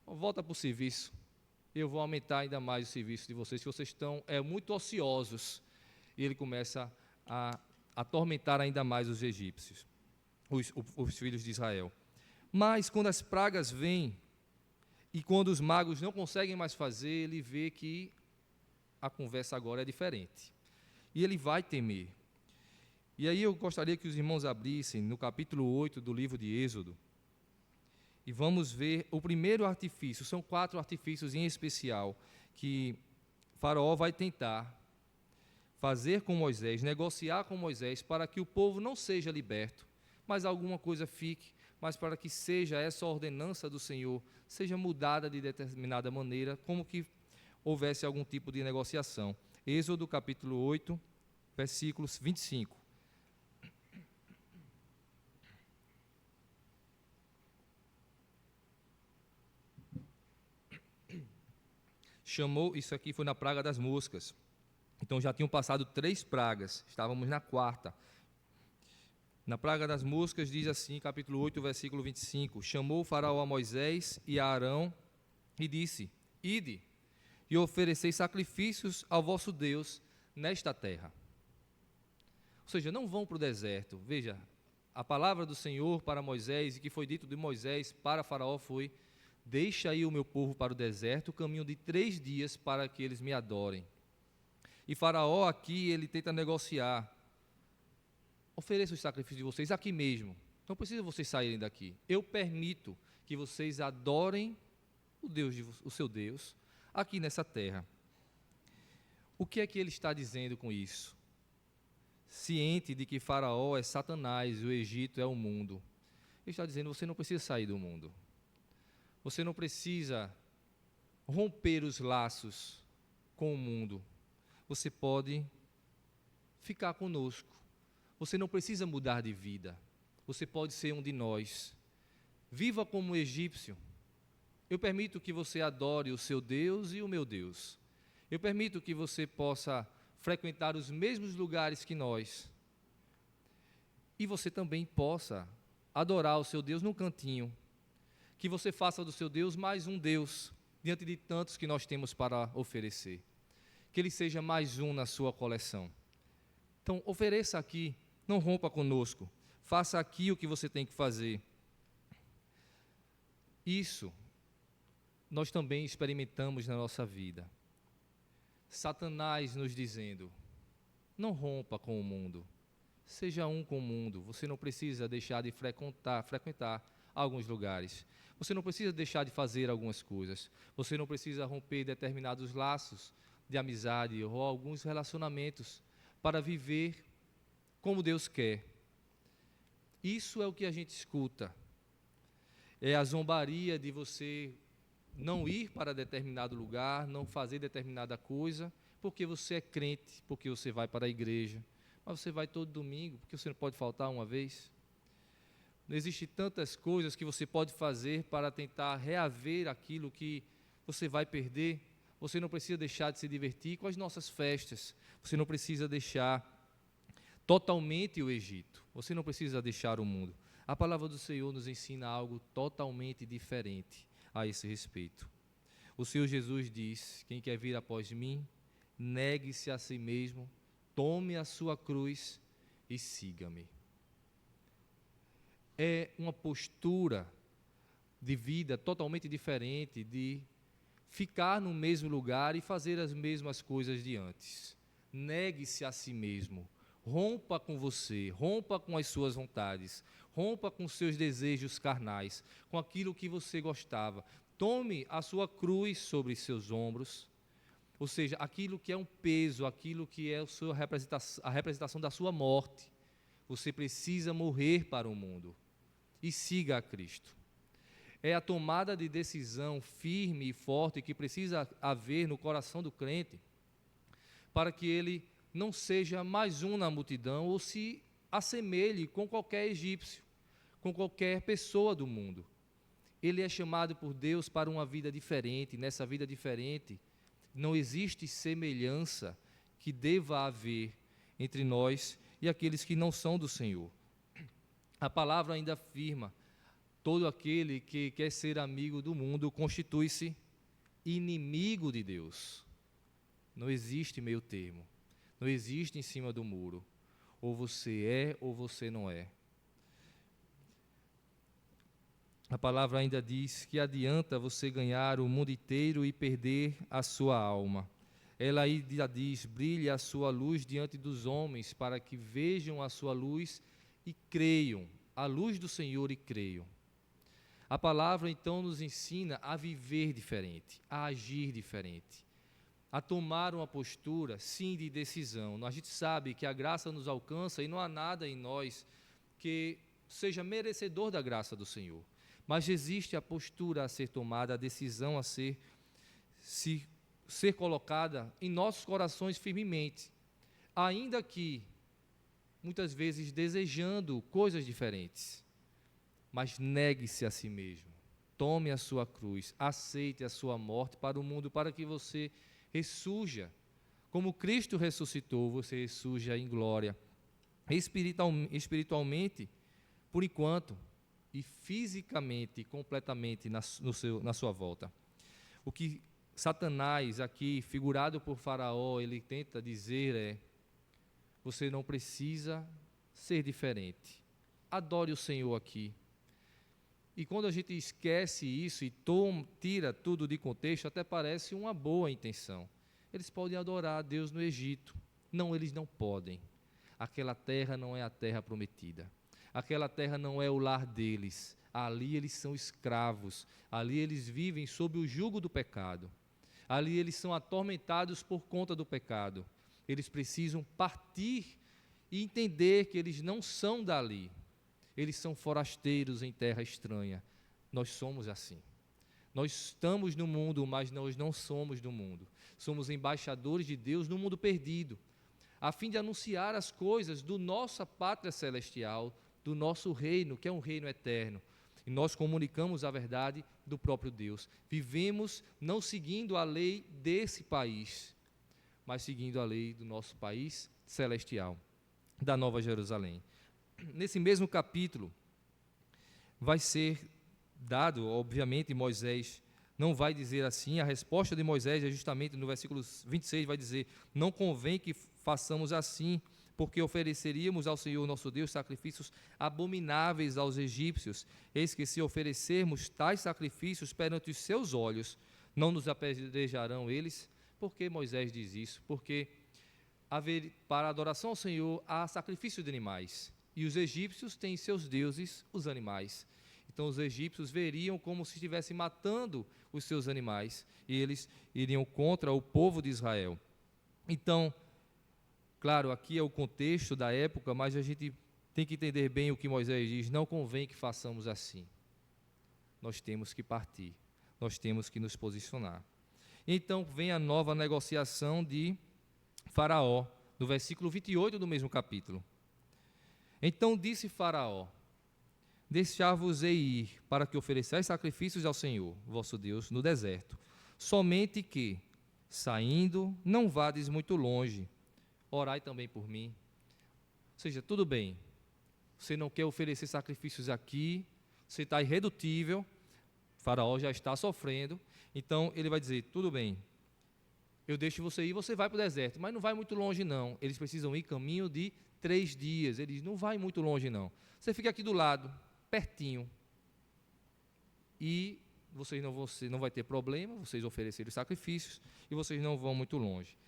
[SPEAKER 1] Volta para o serviço. Eu vou aumentar ainda mais o serviço de vocês, que vocês estão muito ociosos. E ele começa a atormentar ainda mais os egípcios, os filhos de Israel. Mas quando as pragas vêm, E quando os magos não conseguem mais fazer, ele vê que a conversa agora é diferente. E ele vai temer. E aí eu gostaria que os irmãos abrissem no capítulo 8 do livro de Êxodo. E vamos ver o primeiro artifício. São 4 artifícios em especial que Faraó vai tentar fazer com Moisés, negociar com Moisés, para que o povo não seja liberto, mas alguma coisa fique, mas para que seja essa ordenança do Senhor, seja mudada de determinada maneira, como que houvesse algum tipo de negociação. Êxodo capítulo 8, versículos 25. Chamou, isso aqui foi na praga das moscas. Então já tinham passado 3 pragas, estávamos na 4ª. Na praga das moscas diz assim, capítulo 8, versículo 25: chamou o Faraó a Moisés e a Arão e disse: ide e oferecei sacrifícios ao vosso Deus nesta terra. Ou seja, não vão para o deserto. Veja, a palavra do Senhor para Moisés, e que foi dito de Moisés para Faraó foi: deixa aí o meu povo para o deserto, caminho de 3 dias para que eles me adorem. E Faraó aqui, ele tenta negociar. Ofereça os sacrifícios de vocês aqui mesmo. Não precisa vocês saírem daqui. Eu permito que vocês adorem o seu Deus aqui nessa terra. O que é que ele está dizendo com isso? Ciente de que Faraó é Satanás e o Egito é o mundo. Ele está dizendo: você não precisa sair do mundo. Você não precisa romper os laços com o mundo. Você pode ficar conosco. Você não precisa mudar de vida. Você pode ser um de nós. Viva como um egípcio. Eu permito que você adore o seu Deus e o meu Deus. Eu permito que você possa frequentar os mesmos lugares que nós. E você também possa adorar o seu Deus num cantinho. Que você faça do seu Deus mais um Deus, diante de tantos que nós temos para oferecer. Que ele seja mais um na sua coleção. Então, ofereça aqui, não rompa conosco. Faça aqui o que você tem que fazer. Isso nós também experimentamos na nossa vida. Satanás nos dizendo: não rompa com o mundo. Seja um com o mundo. Você não precisa deixar de frequentar alguns lugares. Você não precisa deixar de fazer algumas coisas. Você não precisa romper determinados laços de amizade ou alguns relacionamentos para viver como Deus quer. Isso é o que a gente escuta. É a zombaria de você não ir para determinado lugar, não fazer determinada coisa, porque você é crente, porque você vai para a igreja. Mas você vai todo domingo, porque você não pode faltar uma vez. Não existe tantas coisas que você pode fazer para tentar reaver aquilo que você vai perder. Você não precisa deixar de se divertir com as nossas festas. Você não precisa deixar totalmente o Egito. Você não precisa deixar o mundo. A palavra do Senhor nos ensina algo totalmente diferente a esse respeito. O Senhor Jesus diz: quem quer vir após mim, negue-se a si mesmo, tome a sua cruz e siga-me. É uma postura de vida totalmente diferente de ficar no mesmo lugar e fazer as mesmas coisas de antes. Negue-se a si mesmo, rompa com você, rompa com as suas vontades, rompa com seus desejos carnais, com aquilo que você gostava. Tome a sua cruz sobre seus ombros, ou seja, aquilo que é um peso, aquilo que é a representação da sua morte. Você precisa morrer para o mundo e siga a Cristo. É a tomada de decisão firme e forte que precisa haver no coração do crente, para que ele não seja mais um na multidão ou se assemelhe com qualquer egípcio, com qualquer pessoa do mundo. Ele é chamado por Deus para uma vida diferente. Nessa vida diferente, não existe semelhança que deva haver entre nós e aqueles que não são do Senhor. A palavra ainda afirma: todo aquele que quer ser amigo do mundo constitui-se inimigo de Deus. Não existe meio termo. Não existe em cima do muro. Ou você é ou você não é. a palavra ainda diz que adianta você ganhar o mundo inteiro e perder a sua alma. Ela ainda diz: brilhe a sua luz diante dos homens, para que vejam a sua luz e creiam, a luz do Senhor e creiam. A palavra então nos ensina a viver diferente, a agir diferente, a tomar uma postura, sim, de decisão. A gente sabe que a graça nos alcança e não há nada em nós que seja merecedor da graça do Senhor. Mas existe a postura a ser tomada, a decisão a ser colocada em nossos corações firmemente, ainda que muitas vezes desejando coisas diferentes. Mas negue-se a si mesmo, tome a sua cruz, aceite a sua morte para o mundo, para que você ressurja. Como Cristo ressuscitou, você ressurja em glória, espiritualmente, por enquanto, e fisicamente, completamente na sua volta. O que Satanás, aqui, figurado por Faraó, ele tenta dizer você não precisa ser diferente. Adore o Senhor aqui. E quando a gente esquece isso e tira tudo de contexto, até parece uma boa intenção. Eles podem adorar a Deus no Egito. Não, eles não podem. Aquela terra não é a terra prometida. Aquela terra não é o lar deles. Ali eles são escravos. Ali eles vivem sob o jugo do pecado. Ali eles são atormentados por conta do pecado. Eles precisam partir e entender que eles não são dali. Eles são forasteiros em terra estranha. Nós somos assim. Nós estamos no mundo, mas nós não somos do mundo. Somos embaixadores de Deus no mundo perdido, a fim de anunciar as coisas do nossa pátria celestial, do nosso reino, que é um reino eterno. E nós comunicamos a verdade do próprio Deus. Vivemos não seguindo a lei desse país, mas seguindo a lei do nosso país celestial, da Nova Jerusalém. Nesse mesmo capítulo, vai ser dado, obviamente, Moisés não vai dizer assim, a resposta de Moisés é justamente no versículo 26, vai dizer: não convém que façamos assim, porque ofereceríamos ao Senhor nosso Deus sacrifícios abomináveis aos egípcios. Eis que se oferecermos tais sacrifícios perante os seus olhos, não nos apedrejarão eles? Por que Moisés diz isso? Porque para a adoração ao Senhor há sacrifício de animais, e os egípcios têm seus deuses, os animais. Então os egípcios veriam como se estivessem matando os seus animais, e eles iriam contra o povo de Israel. Então, claro, aqui é o contexto da época, mas a gente tem que entender bem o que Moisés diz: não convém que façamos assim. Nós temos que partir, nós temos que nos posicionar. Então vem a nova negociação de Faraó, no versículo 28 do mesmo capítulo. Então disse Faraó: deixar-vos-ei ir, para que ofereçais sacrifícios ao Senhor, vosso Deus, no deserto. Somente que, saindo, não vades muito longe. Orai também por mim. Ou seja, tudo bem, você não quer oferecer sacrifícios aqui, você está irredutível, Faraó já está sofrendo, então ele vai dizer: tudo bem, eu deixo você ir, você vai para o deserto, mas não vai muito longe não. Eles precisam ir caminho de 3 dias, ele diz: não vai muito longe não, você fica aqui do lado, pertinho, e você não vai ter problema, vocês oferecerem os sacrifícios, e vocês não vão muito longe.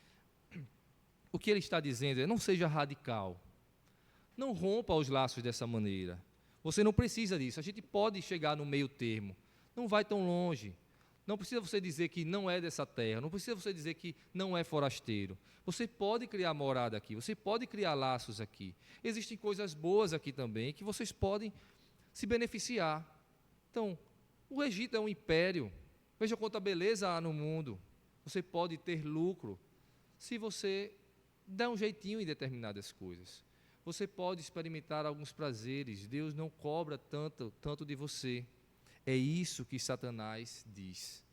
[SPEAKER 1] O que ele está dizendo é: não seja radical, não rompa os laços dessa maneira, você não precisa disso, a gente pode chegar no meio termo, não vai tão longe, não precisa você dizer que não é dessa terra, não precisa você dizer que não é forasteiro, você pode criar morada aqui, você pode criar laços aqui, existem coisas boas aqui também, que vocês podem se beneficiar. Então, o Egito é um império, veja quanta beleza há no mundo, você pode ter lucro, se você dá um jeitinho em determinadas coisas. Você pode experimentar alguns prazeres, Deus não cobra tanto de você. É isso que Satanás diz.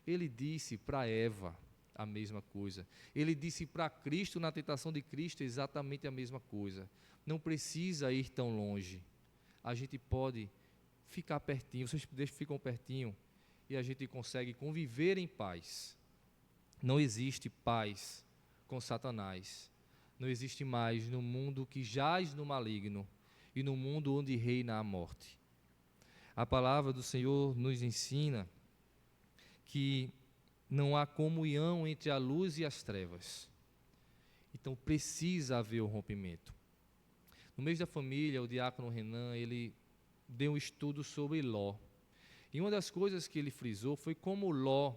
[SPEAKER 1] Ele disse para Eva a mesma coisa. Ele disse para Cristo, na tentação de Cristo, exatamente a mesma coisa. Não precisa ir tão longe. A gente pode ficar pertinho, vocês ficam pertinho e a gente consegue conviver em paz. Não existe paz com Satanás, não existe mais no mundo que jaz no maligno e no mundo onde reina a morte. A palavra do Senhor nos ensina que não há comunhão entre a luz e as trevas. Então precisa haver o rompimento. No mês da família, o diácono Renan, ele deu um estudo sobre Ló. E uma das coisas que ele frisou foi como Ló,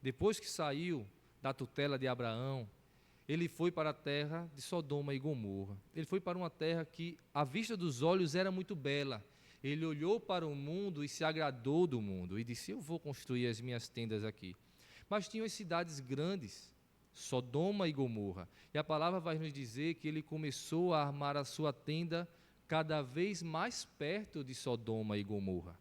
[SPEAKER 1] depois que saiu da tutela de Abraão, ele foi para a terra de Sodoma e Gomorra. Ele foi para uma terra que, à vista dos olhos, era muito bela. Ele olhou para o mundo e se agradou do mundo e disse: eu vou construir as minhas tendas aqui. Mas tinham as cidades grandes, Sodoma e Gomorra. E a palavra vai nos dizer que ele começou a armar a sua tenda cada vez mais perto de Sodoma e Gomorra.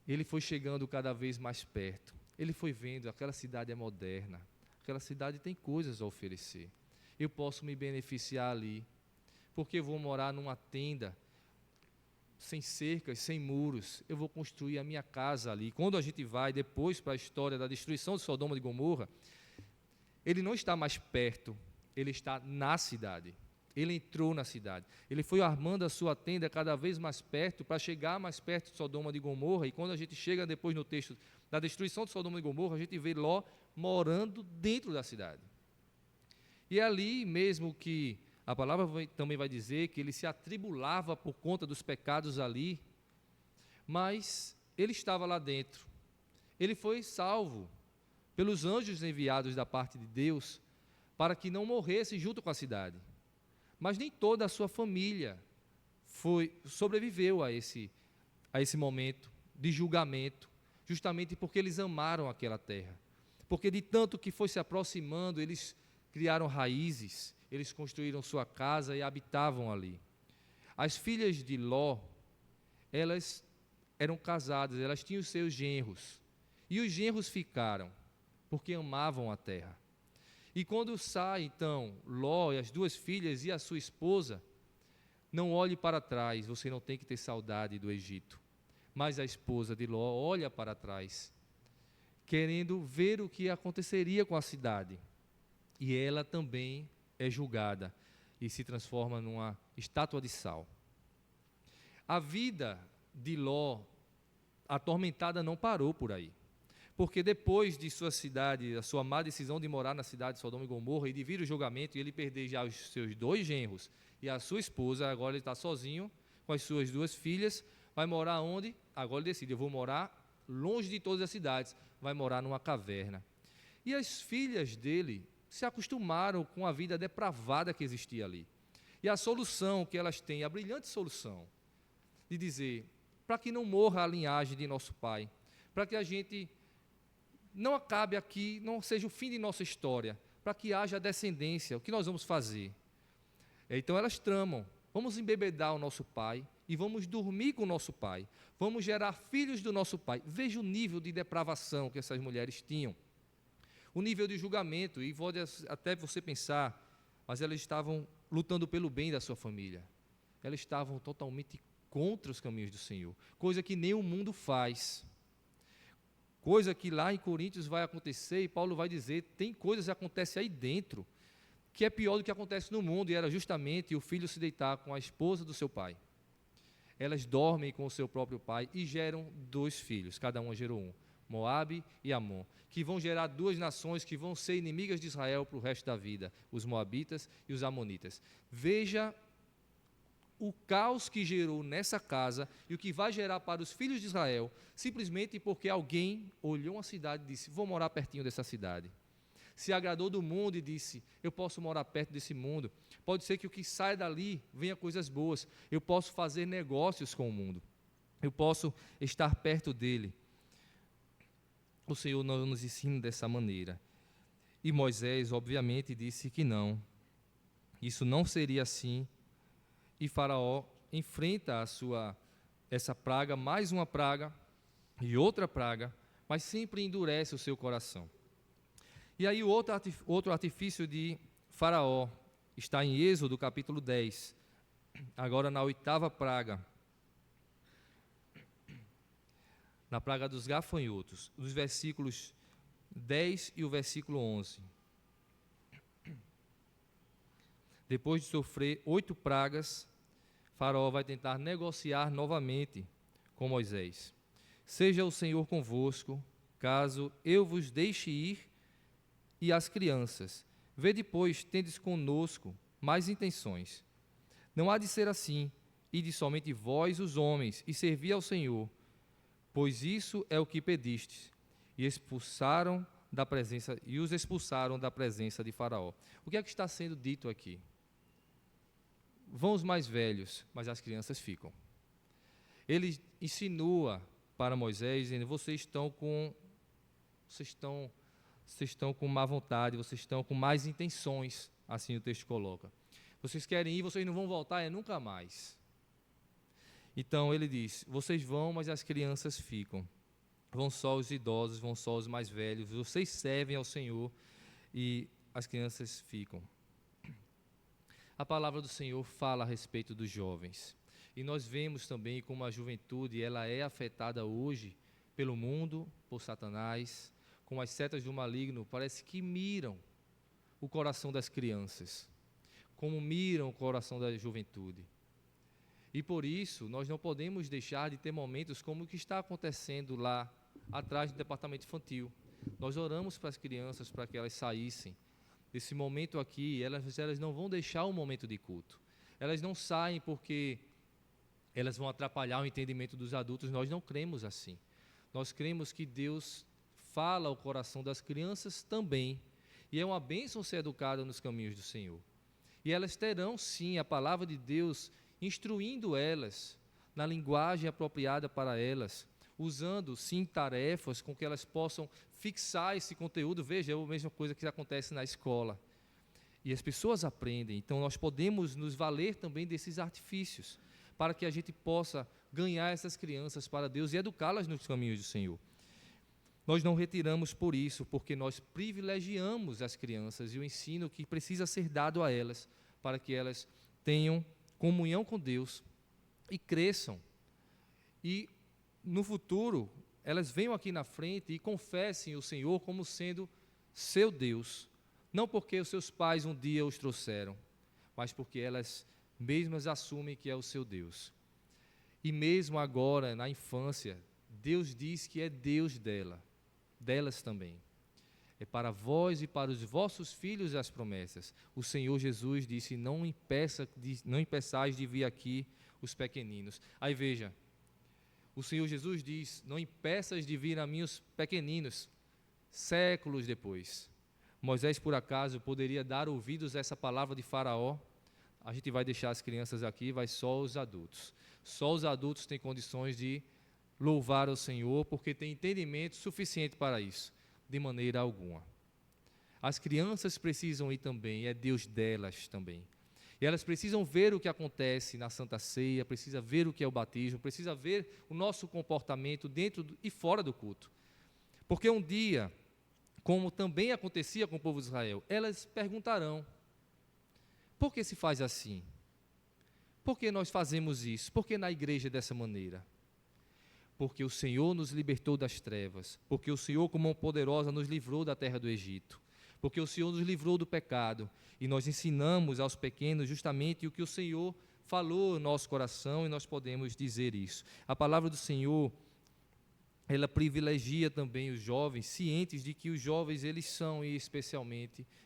[SPEAKER 1] Ele foi chegando cada vez mais perto. Ele foi vendo, aquela cidade é moderna, aquela cidade tem coisas a oferecer. Eu posso me beneficiar ali, porque eu vou morar numa tenda sem cercas, sem muros. Eu vou construir a minha casa ali. Quando a gente vai depois para a história da destruição de Sodoma e Gomorra, ele não está mais perto, ele está na cidade. Ele entrou na cidade. Ele foi armando a sua tenda cada vez mais perto, para chegar mais perto de Sodoma e Gomorra. E quando a gente chega depois no texto da destruição de Sodoma e Gomorra, a gente vê Ló morando dentro da cidade. E ali mesmo que a palavra também vai dizer que ele se atribulava por conta dos pecados ali, mas ele estava lá dentro. Ele foi salvo pelos anjos enviados da parte de Deus para que não morresse junto com a cidade. Mas nem toda a sua família sobreviveu a esse momento de julgamento, justamente porque eles amaram aquela terra. Porque de tanto que foi se aproximando, eles criaram raízes, eles construíram sua casa e habitavam ali. As filhas de Ló, elas eram casadas, elas tinham os seus genros. E os genros ficaram, porque amavam a terra. E quando sai, então, Ló e as duas filhas e a sua esposa, não olhe para trás, você não tem que ter saudade do Egito. Mas a esposa de Ló olha para trás, querendo ver o que aconteceria com a cidade. E ela também é julgada e se transforma numa estátua de sal. A vida de Ló, atormentada, não parou por aí. Porque depois de sua cidade, a sua má decisão de morar na cidade de Sodoma e Gomorra e de vir o julgamento, e ele perder já os seus 2 genros e a sua esposa, agora ele está sozinho com as suas 2 filhas, vai morar onde? Agora ele decide: eu vou morar longe de todas as cidades, vai morar numa caverna. E as filhas dele se acostumaram com a vida depravada que existia ali. E a solução que elas têm, a brilhante solução, de dizer, para que não morra a linhagem de nosso pai, para que a gente não acabe aqui, não seja o fim de nossa história, para que haja descendência, o que nós vamos fazer? Então elas tramam: vamos embebedar o nosso pai e vamos dormir com o nosso pai, vamos gerar filhos do nosso pai. Veja o nível de depravação que essas mulheres tinham, o nível de julgamento, e pode até você pensar, mas elas estavam lutando pelo bem da sua família, elas estavam totalmente contra os caminhos do Senhor, coisa que nem o mundo faz. Coisa que lá em Coríntios vai acontecer, e Paulo vai dizer, tem coisas que acontecem aí dentro, que é pior do que acontece no mundo, e era justamente o filho se deitar com a esposa do seu pai. Elas dormem com o seu próprio pai e geram 2 filhos, cada uma gerou um, Moabe e Amon, que vão gerar 2 nações que vão ser inimigas de Israel para o resto da vida, os moabitas e os amonitas. Veja o caos que gerou nessa casa e o que vai gerar para os filhos de Israel, simplesmente porque alguém olhou uma cidade e disse: vou morar pertinho dessa cidade. Se agradou do mundo e disse: eu posso morar perto desse mundo. Pode ser que o que saia dali venha coisas boas. Eu posso fazer negócios com o mundo. Eu posso estar perto dele. O Senhor não nos ensina dessa maneira. E Moisés, obviamente, disse que não. Isso não seria assim. E Faraó enfrenta essa praga, mais uma praga e outra praga, mas sempre endurece o seu coração. E aí o outro artifício de Faraó está em Êxodo capítulo 10, agora na 8ª praga, na praga dos gafanhotos, os versículos 10 e o versículo 11. Depois de sofrer 8 pragas, Faraó vai tentar negociar novamente com Moisés: Seja o Senhor convosco, caso eu vos deixe ir, e as crianças, vede, pois, tendes conosco mais intenções. Não há de ser assim, ide somente vós, os homens, e servi ao Senhor, pois isso é o que pedistes. E os expulsaram da presença de Faraó. O que é que está sendo dito aqui? Vão os mais velhos, mas as crianças ficam. Ele insinua para Moisés, dizendo: vocês estão com má vontade, vocês estão com mais intenções, assim o texto coloca. Vocês querem ir, vocês não vão voltar, nunca mais. Então ele diz: vocês vão, mas as crianças ficam. Vão só os idosos, vão só os mais velhos, vocês servem ao Senhor e as crianças ficam. A palavra do Senhor fala a respeito dos jovens. E nós vemos também como a juventude ela é afetada hoje pelo mundo, por Satanás, com as setas do maligno, parece que miram o coração das crianças, como miram o coração da juventude. E por isso, nós não podemos deixar de ter momentos como o que está acontecendo lá atrás do departamento infantil. Nós oramos para as crianças para que elas saíssem desse momento aqui. Elas não vão deixar o momento de culto. Elas não saem porque elas vão atrapalhar o entendimento dos adultos. Nós não cremos assim. Nós cremos que Deus fala ao coração das crianças também. E é uma bênção ser educada nos caminhos do Senhor. E elas terão, sim, a palavra de Deus instruindo elas na linguagem apropriada para elas, usando, sim, tarefas com que elas possam fixar esse conteúdo. Veja, é a mesma coisa que acontece na escola. E as pessoas aprendem, então nós podemos nos valer também desses artifícios, para que a gente possa ganhar essas crianças para Deus e educá-las nos caminhos do Senhor. Nós não retiramos por isso, porque nós privilegiamos as crianças e o ensino que precisa ser dado a elas, para que elas tenham comunhão com Deus e cresçam. E no futuro, elas venham aqui na frente e confessem o Senhor como sendo seu Deus. Não porque os seus pais um dia os trouxeram, mas porque elas mesmas assumem que é o seu Deus. E mesmo agora, na infância, Deus diz que é Deus delas também. É para vós e para os vossos filhos as promessas. O Senhor Jesus disse: não impeçais de vir aqui os pequeninos. Aí veja, o Senhor Jesus diz: não impeças de vir a mim os pequeninos. Séculos depois, Moisés, por acaso, poderia dar ouvidos a essa palavra de Faraó? A gente vai deixar as crianças aqui, vai só os adultos. Só os adultos têm condições de louvar ao Senhor, porque têm entendimento suficiente para isso. De maneira alguma. As crianças precisam ir também, é Deus delas também. E elas precisam ver o que acontece na Santa Ceia, precisam ver o que é o batismo, precisam ver o nosso comportamento dentro e fora do culto. Porque um dia, como também acontecia com o povo de Israel, elas perguntarão: por que se faz assim? Por que nós fazemos isso? Por que na igreja é dessa maneira? Porque o Senhor nos libertou das trevas, porque o Senhor, com mão poderosa, nos livrou da terra do Egito, porque o Senhor nos livrou do pecado, e nós ensinamos aos pequenos justamente o que o Senhor falou no nosso coração, e nós podemos dizer isso. A palavra do Senhor, ela privilegia também os jovens, cientes de que os jovens, eles são, em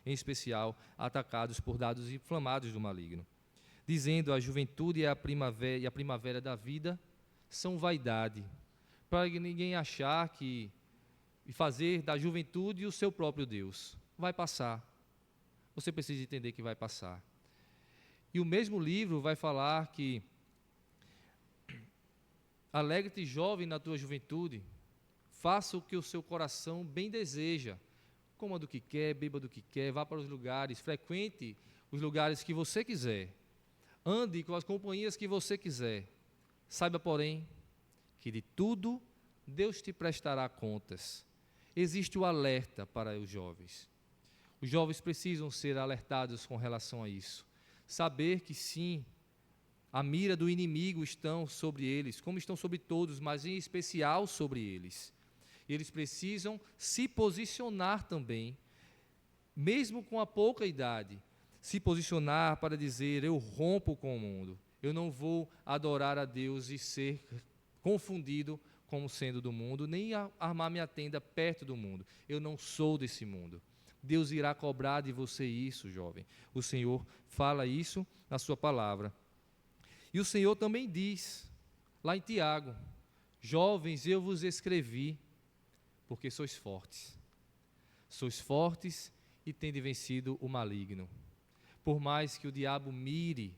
[SPEAKER 1] especial, atacados por dados inflamados do maligno, dizendo: a juventude e a primavera da vida são vaidade, para ninguém achar que e fazer da juventude o seu próprio Deus. Vai passar. Você precisa entender que vai passar. E o mesmo livro vai falar que alegre-te, jovem, na tua juventude, faça o que o seu coração bem deseja, coma do que quer, beba do que quer, vá para os lugares, frequente os lugares que você quiser, ande com as companhias que você quiser. Saiba, porém, que de tudo Deus te prestará contas. Existe o alerta para os jovens. Os jovens precisam ser alertados com relação a isso. Saber que sim, a mira do inimigo estão sobre eles, como estão sobre todos, mas em especial sobre eles. Eles precisam se posicionar também, mesmo com a pouca idade, se posicionar para dizer: eu rompo com o mundo. Eu não vou adorar a Deus e ser confundido como sendo do mundo, nem armar minha tenda perto do mundo. Eu não sou desse mundo. Deus irá cobrar de você isso, jovem. O Senhor fala isso na sua palavra. E o Senhor também diz, lá em Tiago, jovens, eu vos escrevi, porque sois fortes. Sois fortes e tende vencido o maligno. Por mais que o diabo mire,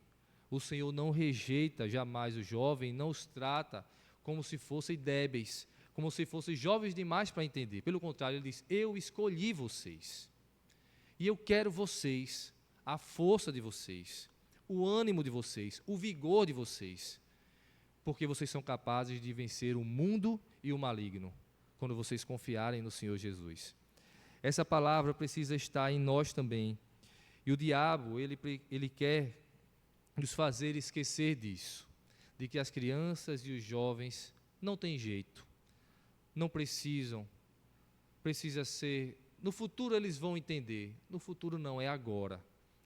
[SPEAKER 1] o Senhor não rejeita jamais o jovem, não os trata como se fossem débeis, como se fossem jovens demais para entender. Pelo contrário, ele diz, eu escolhi vocês. E eu quero vocês, a força de vocês, o ânimo de vocês, o vigor de vocês, porque vocês são capazes de vencer o mundo e o maligno, quando vocês confiarem no Senhor Jesus. Essa palavra precisa estar em nós também. E o diabo, ele quer nos fazer esquecer disso, de que as crianças e os jovens não têm jeito, não precisam, precisa ser, no futuro eles vão entender, no futuro não, é agora,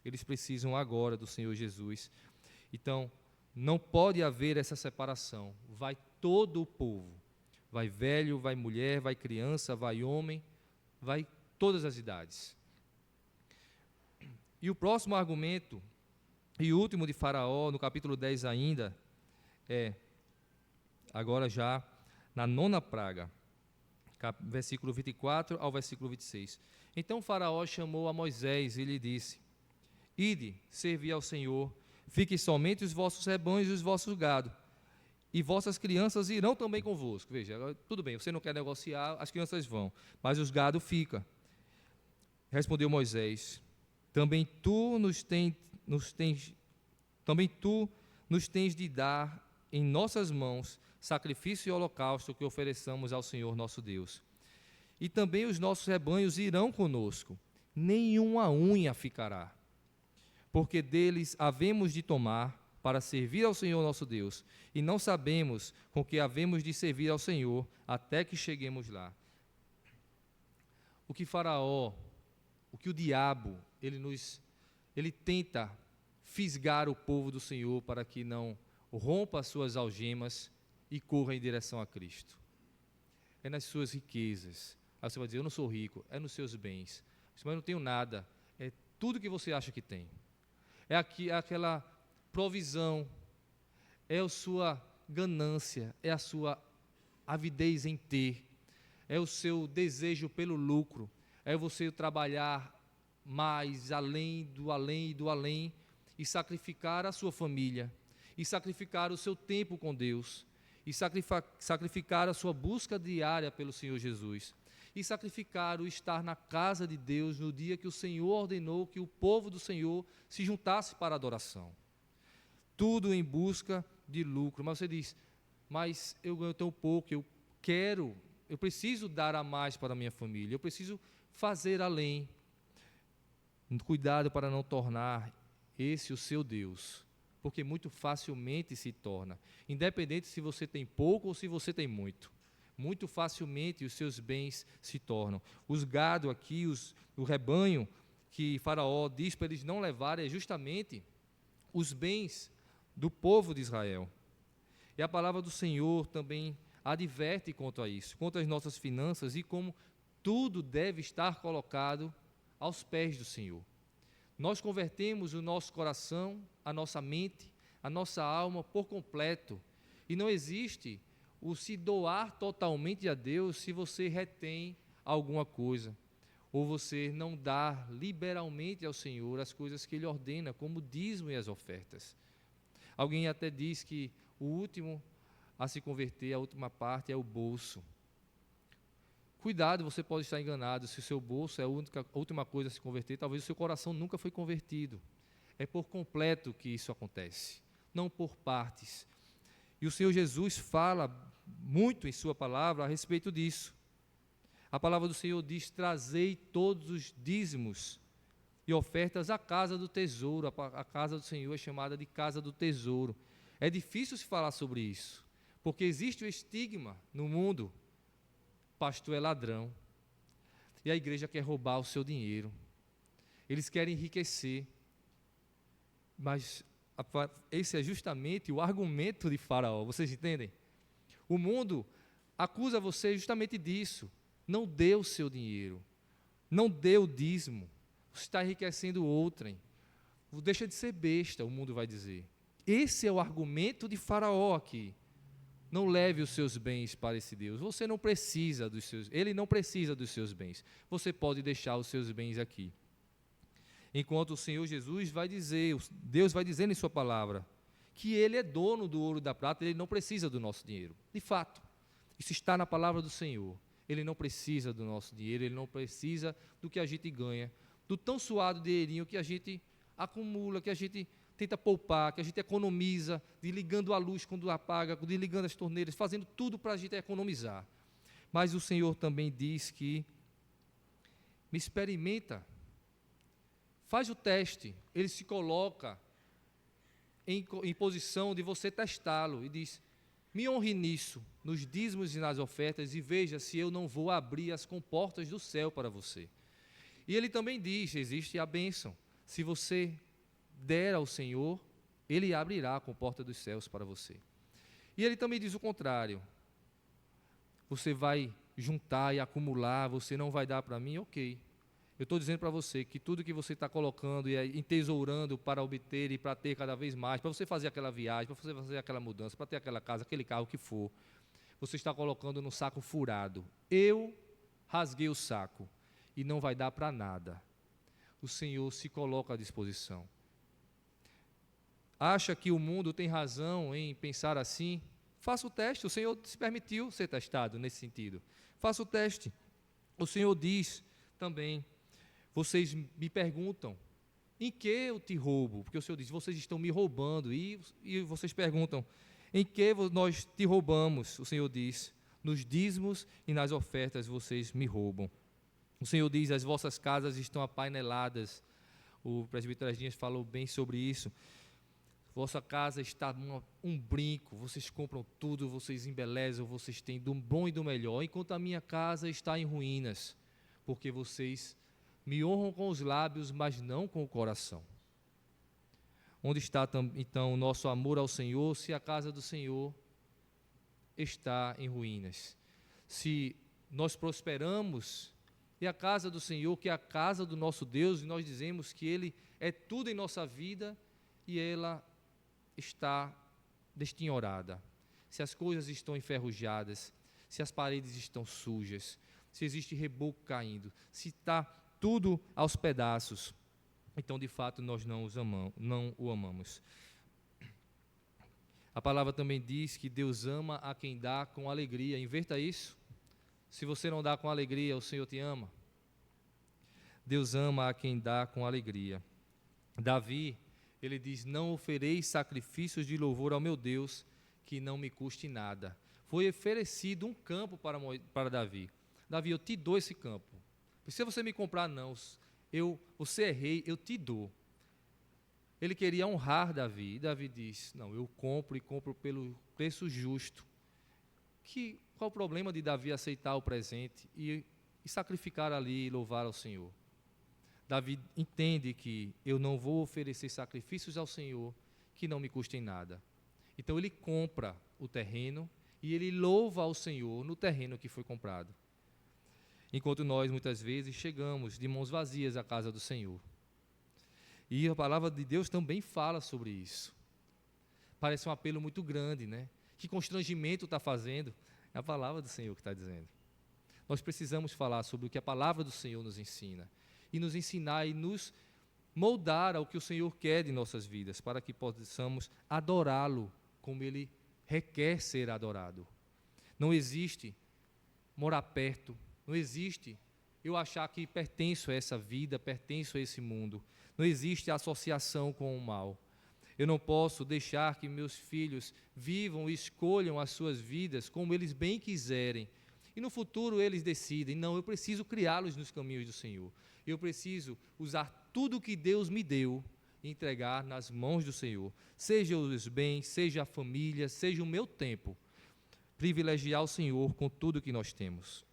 [SPEAKER 1] eles precisam agora do Senhor Jesus. Então, não pode haver essa separação, vai todo o povo, vai velho, vai mulher, vai criança, vai homem, vai todas as idades. E o próximo argumento, e último de Faraó, no capítulo 10 ainda, agora já na 9ª praga, versículo 24 ao versículo 26. Então Faraó chamou a Moisés e lhe disse, ide, servi ao Senhor, fiquem somente os vossos rebanhos e os vossos gado, e vossas crianças irão também convosco. Veja, agora, tudo bem, você não quer negociar, as crianças vão, mas os gado fica. Respondeu Moisés, também tu nos tens de dar em nossas mãos sacrifício e holocausto que ofereçamos ao Senhor nosso Deus. E também os nossos rebanhos irão conosco, nenhuma unha ficará, porque deles havemos de tomar para servir ao Senhor nosso Deus, e não sabemos com que havemos de servir ao Senhor até que cheguemos lá. O que Faraó, o que o diabo, ele tenta fisgar o povo do Senhor para que não rompa as suas algemas e corra em direção a Cristo. É nas suas riquezas. Aí você vai dizer, eu não sou rico, é nos seus bens. Mas eu não tenho nada, é tudo que você acha que tem. É aquela provisão, é a sua ganância, é a sua avidez em ter, é o seu desejo pelo lucro, é você trabalhar mais, além e do além, e sacrificar a sua família, e sacrificar o seu tempo com Deus, e sacrificar a sua busca diária pelo Senhor Jesus, e sacrificar o estar na casa de Deus no dia que o Senhor ordenou que o povo do Senhor se juntasse para a adoração. Tudo em busca de lucro. Mas você diz, mas eu ganho tão pouco, eu preciso dar a mais para a minha família, eu preciso fazer além. Cuidado para não tornar esse o seu Deus, porque muito facilmente se torna, independente se você tem pouco ou se você tem muito. Muito facilmente os seus bens se tornam. Os gado aqui, o rebanho que Faraó diz para eles não levarem é justamente os bens do povo de Israel. E a palavra do Senhor também adverte quanto a isso, quanto às nossas finanças e como tudo deve estar colocado aos pés do Senhor. Nós convertemos o nosso coração, a nossa mente, a nossa alma por completo. E não existe o se doar totalmente a Deus se você retém alguma coisa, ou você não dá liberalmente ao Senhor as coisas que Ele ordena, como o dízimo e as ofertas. Alguém até diz que o último a se converter, a última parte, é o bolso. Cuidado, você pode estar enganado, se o seu bolso é a última coisa a se converter, talvez o seu coração nunca foi convertido. É por completo que isso acontece, não por partes. E o Senhor Jesus fala muito em sua palavra a respeito disso. A palavra do Senhor diz, trazei todos os dízimos e ofertas à casa do tesouro. A casa do Senhor é chamada de casa do tesouro. É difícil se falar sobre isso, porque existe o estigma no mundo, pastor é ladrão, e a igreja quer roubar o seu dinheiro, eles querem enriquecer, mas esse é justamente o argumento de Faraó, vocês entendem? O mundo acusa você justamente disso. Não dê o seu dinheiro. Não dê o dízimo. Você está enriquecendo outrem. Deixa de ser besta, o mundo vai dizer. Esse é o argumento de Faraó aqui. Não leve os seus bens para esse Deus. Você não precisa dos seus, ele não precisa dos seus bens. Você pode deixar os seus bens aqui. Enquanto o Senhor Jesus vai dizer, Deus vai dizer em sua palavra, que ele é dono do ouro e da prata, ele não precisa do nosso dinheiro. De fato, isso está na palavra do Senhor. Ele não precisa do nosso dinheiro, ele não precisa do que a gente ganha, do tão suado dinheirinho que a gente acumula, que a gente tenta poupar, que a gente economiza, desligando a luz quando apaga, desligando as torneiras, fazendo tudo para a gente economizar. Mas o Senhor também diz que me experimenta, faz o teste. Ele se coloca em posição de você testá-lo e diz: me honre nisso, nos dízimos e nas ofertas, e veja se eu não vou abrir as comportas do céu para você. E ele também diz: existe a bênção. Se você der ao Senhor, ele abrirá a comporta dos céus para você. E ele também diz o contrário: você vai juntar e acumular, você não vai dar para mim, ok. Eu estou dizendo para você que tudo que você está colocando e entesourando para obter e para ter cada vez mais, para você fazer aquela viagem, para você fazer aquela mudança, para ter aquela casa, aquele carro que for, você está colocando no saco furado. Eu rasguei o saco e não vai dar para nada. O Senhor se coloca à disposição. Acha que o mundo tem razão em pensar assim? Faça o teste. O Senhor se permitiu ser testado nesse sentido. Faça o teste. O Senhor diz também, vocês me perguntam, em que eu te roubo? Porque o Senhor diz, vocês estão me roubando. E vocês perguntam, em que nós te roubamos? O Senhor diz, nos dízimos e nas ofertas vocês me roubam. O Senhor diz, as vossas casas estão apaineladas. O presbítero Dias falou bem sobre isso. Vossa casa está um brinco, vocês compram tudo, vocês embelezam, vocês têm do bom e do melhor, enquanto a minha casa está em ruínas, porque vocês me honram com os lábios, mas não com o coração. Onde está então o nosso amor ao Senhor, se a casa do Senhor está em ruínas? Se nós prosperamos, e a casa do Senhor, que é a casa do nosso Deus, e nós dizemos que Ele é tudo em nossa vida, e ela está destinhorada, se as coisas estão enferrujadas, se as paredes estão sujas, se existe reboco caindo, se está tudo aos pedaços, então de fato nós não o amamos. A palavra também diz que Deus ama a quem dá com alegria. Inverta isso. Se você não dá com alegria, o Senhor te ama. Deus ama a quem dá com alegria. Davi, ele diz, não ofereis sacrifícios de louvor ao meu Deus, que não me custe nada. Foi oferecido um campo para Davi. Davi, eu te dou esse campo. Se você me comprar, não. Você é rei, eu te dou. Ele queria honrar Davi. E Davi diz, não, eu compro e compro pelo preço justo. Qual o problema de Davi aceitar o presente e sacrificar ali e louvar ao Senhor? Davi entende que eu não vou oferecer sacrifícios ao Senhor que não me custem nada. Então ele compra o terreno e ele louva ao Senhor no terreno que foi comprado. Enquanto nós, muitas vezes, chegamos de mãos vazias à casa do Senhor. E a palavra de Deus também fala sobre isso. Parece um apelo muito grande, né? Que constrangimento está fazendo? É a palavra do Senhor que está dizendo. Nós precisamos falar sobre o que a palavra do Senhor nos ensina. E nos ensinar e nos moldar ao que o Senhor quer de nossas vidas, para que possamos adorá-lo como Ele requer ser adorado. Não existe morar perto, não existe eu achar que pertenço a essa vida, pertenço a esse mundo. Não existe associação com o mal. Eu não posso deixar que meus filhos vivam e escolham as suas vidas como eles bem quiserem. E no futuro eles decidem, não, eu preciso criá-los nos caminhos do Senhor. Eu preciso usar tudo o que Deus me deu e entregar nas mãos do Senhor. Seja os bens, seja a família, seja o meu tempo. Privilegiar o Senhor com tudo que nós temos.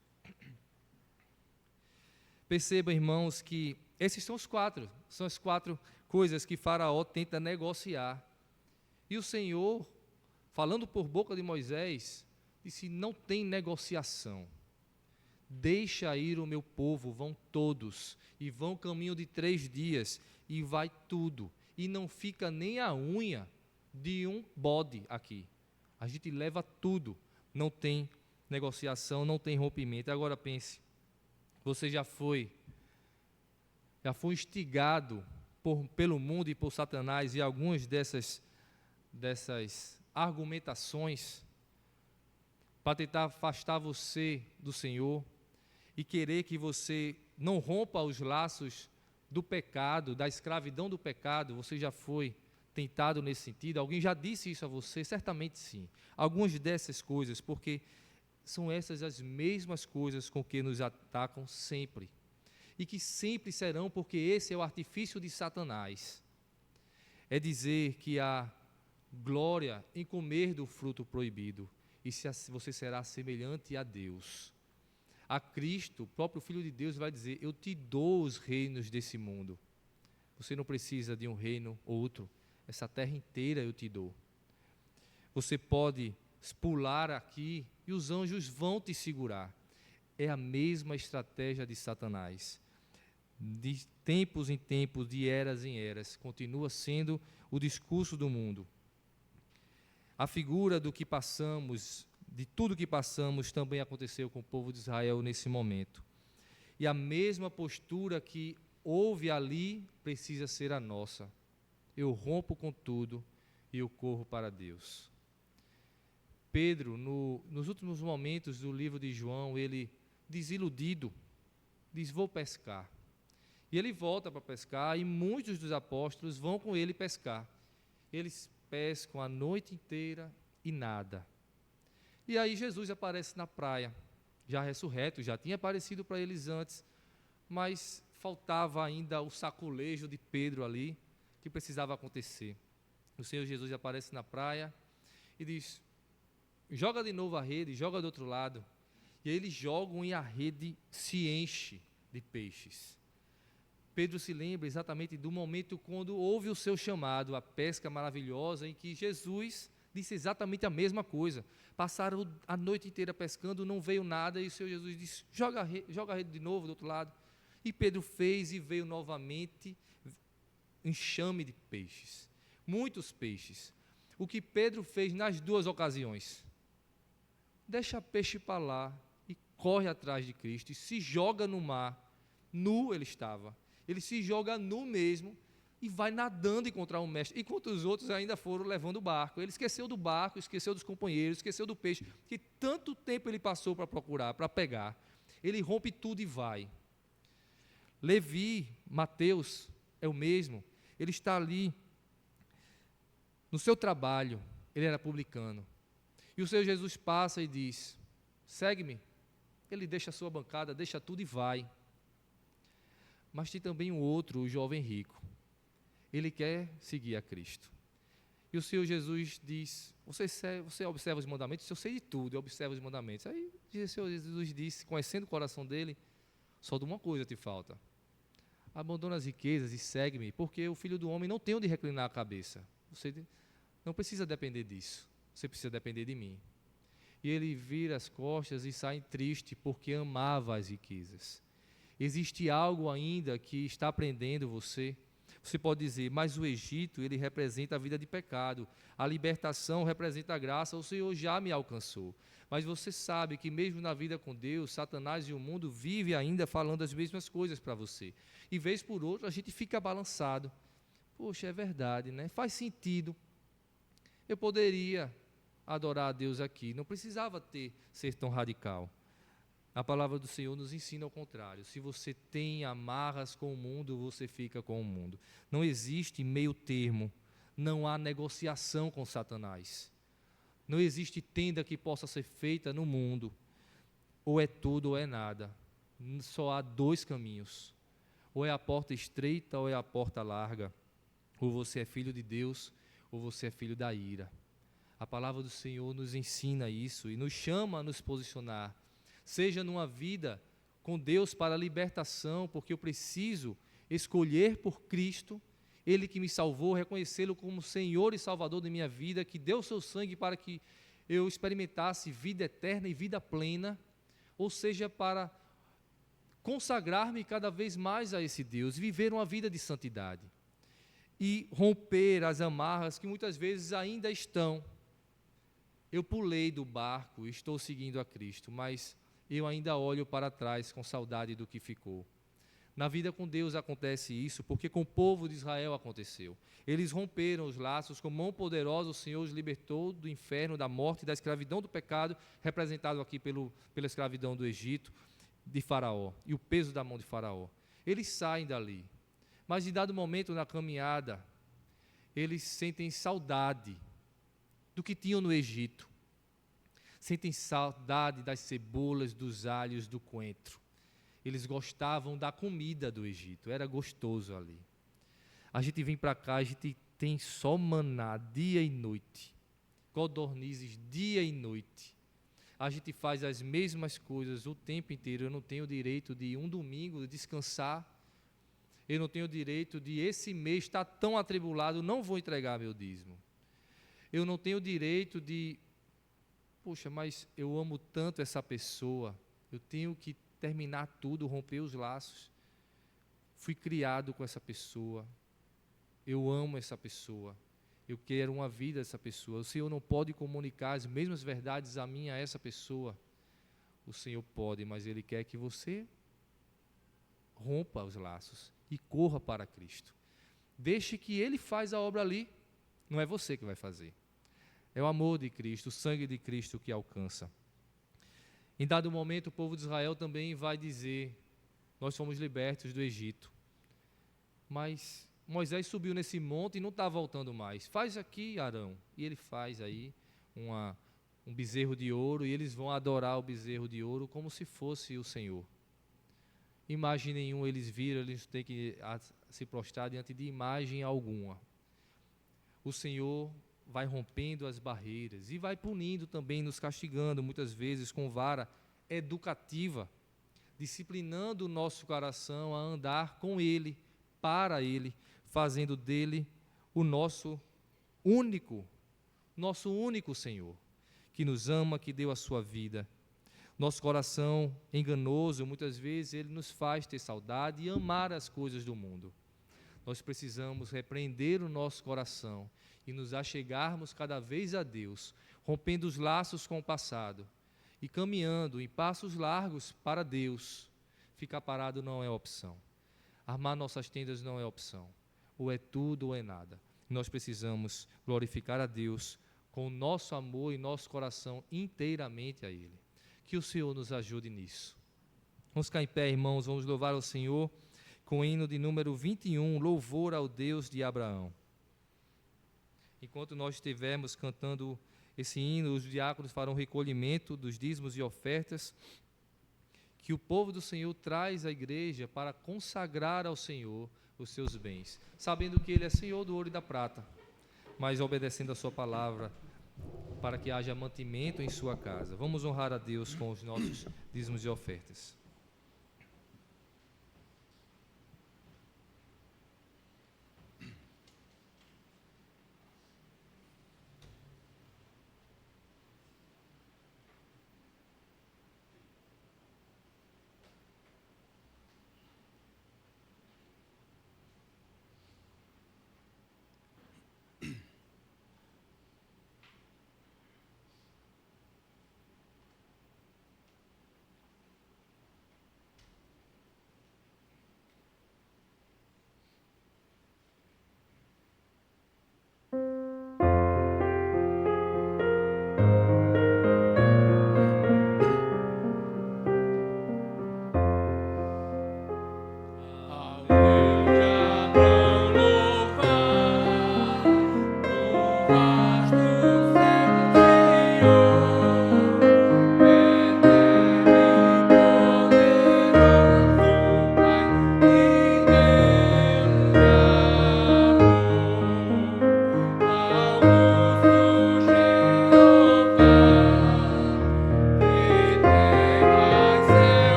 [SPEAKER 1] Perceba, irmãos, que esses são as quatro coisas que Faraó tenta negociar. E o Senhor, falando por boca de Moisés, disse: não tem negociação. Deixa ir o meu povo, vão todos, e vão caminho de 3 dias, e vai tudo, e não fica nem a unha de um bode aqui. A gente leva tudo, não tem negociação, não tem rompimento. Agora pense, você já foi instigado pelo mundo e por Satanás, e algumas dessas argumentações para tentar afastar você do Senhor e querer que você não rompa os laços do pecado, da escravidão do pecado. Você já foi tentado nesse sentido? Alguém já disse isso a você? Certamente sim. Algumas dessas coisas, porque são essas as mesmas coisas com que nos atacam sempre. E que sempre serão, porque esse é o artifício de Satanás. É dizer que há glória em comer do fruto proibido, e você será semelhante a Deus. A Cristo, o próprio Filho de Deus, vai dizer: eu te dou os reinos desse mundo. Você não precisa de um reino ou outro, essa terra inteira eu te dou. Você pode pular aqui e os anjos vão te segurar. É a mesma estratégia de Satanás. De tempos em tempos, de eras em eras, continua sendo o discurso do mundo. A figura do que passamos, de tudo que passamos, também aconteceu com o povo de Israel nesse momento. E a mesma postura que houve ali precisa ser a nossa. Eu rompo com tudo e eu corro para Deus. Pedro, nos últimos momentos do livro de João, ele, desiludido, diz: vou pescar. E ele volta para pescar, e muitos dos apóstolos vão com ele pescar. Eles pescam a noite inteira e nada. E aí Jesus aparece na praia, já ressurreto, já tinha aparecido para eles antes, mas faltava ainda o saculejo de Pedro ali, que precisava acontecer. O Senhor Jesus aparece na praia e diz: joga de novo a rede, joga do outro lado. E aí eles jogam e a rede se enche de peixes. Pedro se lembra exatamente do momento quando houve o seu chamado, a pesca maravilhosa, em que Jesus disse exatamente a mesma coisa. Passaram a noite inteira pescando, não veio nada, e o Senhor Jesus disse: joga a rede de novo do outro lado. E Pedro fez, e veio novamente enxame de peixes, muitos peixes. O que Pedro fez nas 2 ocasiões? Deixa peixe para lá e corre atrás de Cristo, e se joga no mar. Nu ele estava. Ele se joga nu mesmo e vai nadando encontrar um mestre, enquanto os outros ainda foram levando o barco. Ele esqueceu do barco, esqueceu dos companheiros, esqueceu do peixe, que tanto tempo ele passou para procurar, para pegar. Ele rompe tudo e vai. Levi, Mateus, é o mesmo. Ele está ali no seu trabalho, ele era publicano. E o Senhor Jesus passa e diz: segue-me. Ele deixa a sua bancada, deixa tudo e vai. Mas tem também um outro, o jovem rico. Ele quer seguir a Cristo. E o Senhor Jesus diz: você observa os mandamentos? Eu sei de tudo, eu observo os mandamentos. Aí o Senhor Jesus disse, conhecendo o coração dele: só de uma coisa te falta. Abandona as riquezas e segue-me, porque o Filho do Homem não tem onde reclinar a cabeça. Você não precisa depender disso, você precisa depender de mim. E ele vira as costas e sai triste, porque amava as riquezas. Existe algo ainda que está prendendo você. Você pode dizer: mas o Egito, ele representa a vida de pecado. A libertação representa a graça. O Senhor já me alcançou. Mas você sabe que mesmo na vida com Deus, Satanás e o mundo vive ainda falando as mesmas coisas para você. E vez por outra a gente fica balançado. Poxa, é verdade, né? Faz sentido. Eu poderia adorar a Deus aqui. Não precisava ser tão radical. A palavra do Senhor nos ensina ao contrário. Se você tem amarras com o mundo, você fica com o mundo. Não existe meio termo. Não há negociação com Satanás. Não existe tenda que possa ser feita no mundo. Ou é tudo ou é nada. Só há 2 caminhos. Ou é a porta estreita ou é a porta larga. Ou você é filho de Deus ou você é filho da ira. A palavra do Senhor nos ensina isso e nos chama a nos posicionar. Seja numa vida com Deus para a libertação, porque eu preciso escolher por Cristo, Ele que me salvou, reconhecê-lo como Senhor e Salvador da minha vida, que deu o seu sangue para que eu experimentasse vida eterna e vida plena, ou seja, para consagrar-me cada vez mais a esse Deus, viver uma vida de santidade e romper as amarras que muitas vezes ainda estão. Eu pulei do barco e estou seguindo a Cristo, mas eu ainda olho para trás com saudade do que ficou. Na vida com Deus acontece isso, porque com o povo de Israel aconteceu. Eles romperam os laços, com mão poderosa o Senhor os libertou do inferno, da morte, da escravidão do pecado, representado aqui pela escravidão do Egito, de Faraó, e o peso da mão de Faraó. Eles saem dali, mas em dado momento na caminhada, eles sentem saudade do que tinham no Egito. Sentem saudade das cebolas, dos alhos, do coentro. Eles gostavam da comida do Egito, era gostoso ali. A gente vem para cá, a gente tem só maná dia e noite, codornizes dia e noite. A gente faz as mesmas coisas o tempo inteiro. Eu não tenho o direito de um domingo descansar. Eu não tenho o direito de esse mês estar tão atribulado, não vou entregar meu dízimo. Eu não tenho o direito de, poxa, mas eu amo tanto essa pessoa, eu tenho que terminar tudo, romper os laços. Fui criado com essa pessoa, eu amo essa pessoa, eu quero uma vida dessa pessoa. O Senhor não pode comunicar as mesmas verdades a mim, a essa pessoa. O Senhor pode, mas Ele quer que você rompa os laços e corra para Cristo. Deixe que Ele faz a obra ali, não é você que vai fazer. É o amor de Cristo, o sangue de Cristo que alcança. Em dado momento, o povo de Israel também vai dizer: nós fomos libertos do Egito. Mas Moisés subiu nesse monte e não está voltando mais. Faz aqui, Arão. E ele faz aí um bezerro de ouro, e eles vão adorar o bezerro de ouro como se fosse o Senhor. Imagem nenhuma eles viram, eles têm que se prostrar diante de imagem alguma. O Senhor vai rompendo as barreiras e vai punindo também, nos castigando, muitas vezes com vara educativa, disciplinando o nosso coração a andar com Ele, para Ele, fazendo dele o nosso único Senhor, que nos ama, que deu a sua vida. Nosso coração enganoso, muitas vezes, ele nos faz ter saudade e amar as coisas do mundo. Nós precisamos repreender o nosso coração e nos achegarmos cada vez a Deus, rompendo os laços com o passado e caminhando em passos largos para Deus. Ficar parado não é opção. Armar nossas tendas não é opção. Ou é tudo ou é nada. Nós precisamos glorificar a Deus com o nosso amor e nosso coração inteiramente a Ele. Que o Senhor nos ajude nisso. Vamos ficar em pé, irmãos, vamos louvar ao Senhor com o hino de número 21, Louvor ao Deus de Abraão. Enquanto nós estivermos cantando esse hino, os diáconos farão recolhimento dos dízimos e ofertas que o povo do Senhor traz à igreja para consagrar ao Senhor os seus bens, sabendo que Ele é Senhor do ouro e da prata, mas obedecendo a sua palavra, para que haja mantimento em sua casa. Vamos honrar a Deus com os nossos dízimos e ofertas.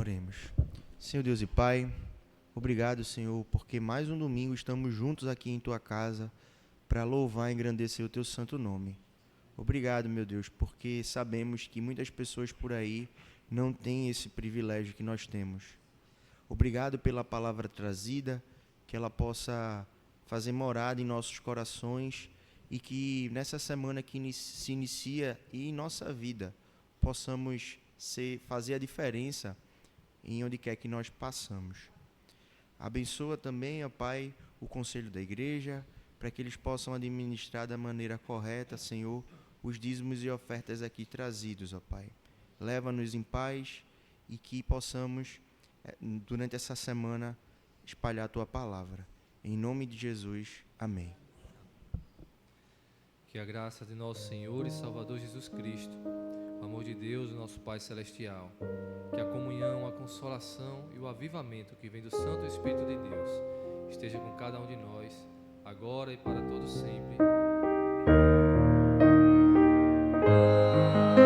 [SPEAKER 7] Oremos. Senhor Deus e Pai, obrigado, Senhor, porque mais um domingo estamos juntos aqui em Tua casa para louvar e engrandecer o Teu santo nome. Obrigado, meu Deus, porque sabemos que muitas pessoas por aí não têm esse privilégio que nós temos. Obrigado pela palavra trazida, que ela possa fazer morada em nossos corações e que nessa semana que se inicia e em nossa vida possamos fazer a diferença em onde quer que nós passamos. Abençoa também, ó Pai, o conselho da igreja, para que eles possam administrar da maneira correta, Senhor, os dízimos e ofertas aqui trazidos, ó Pai. Leva-nos em paz e que possamos, durante essa semana, espalhar a Tua palavra. Em nome de Jesus, amém.
[SPEAKER 1] Que a graça de nosso Senhor e Salvador Jesus Cristo, o amor de Deus, o nosso Pai Celestial, que a comunhão, a consolação e o avivamento que vem do Santo Espírito de Deus esteja com cada um de nós, agora e para todos sempre. Amém.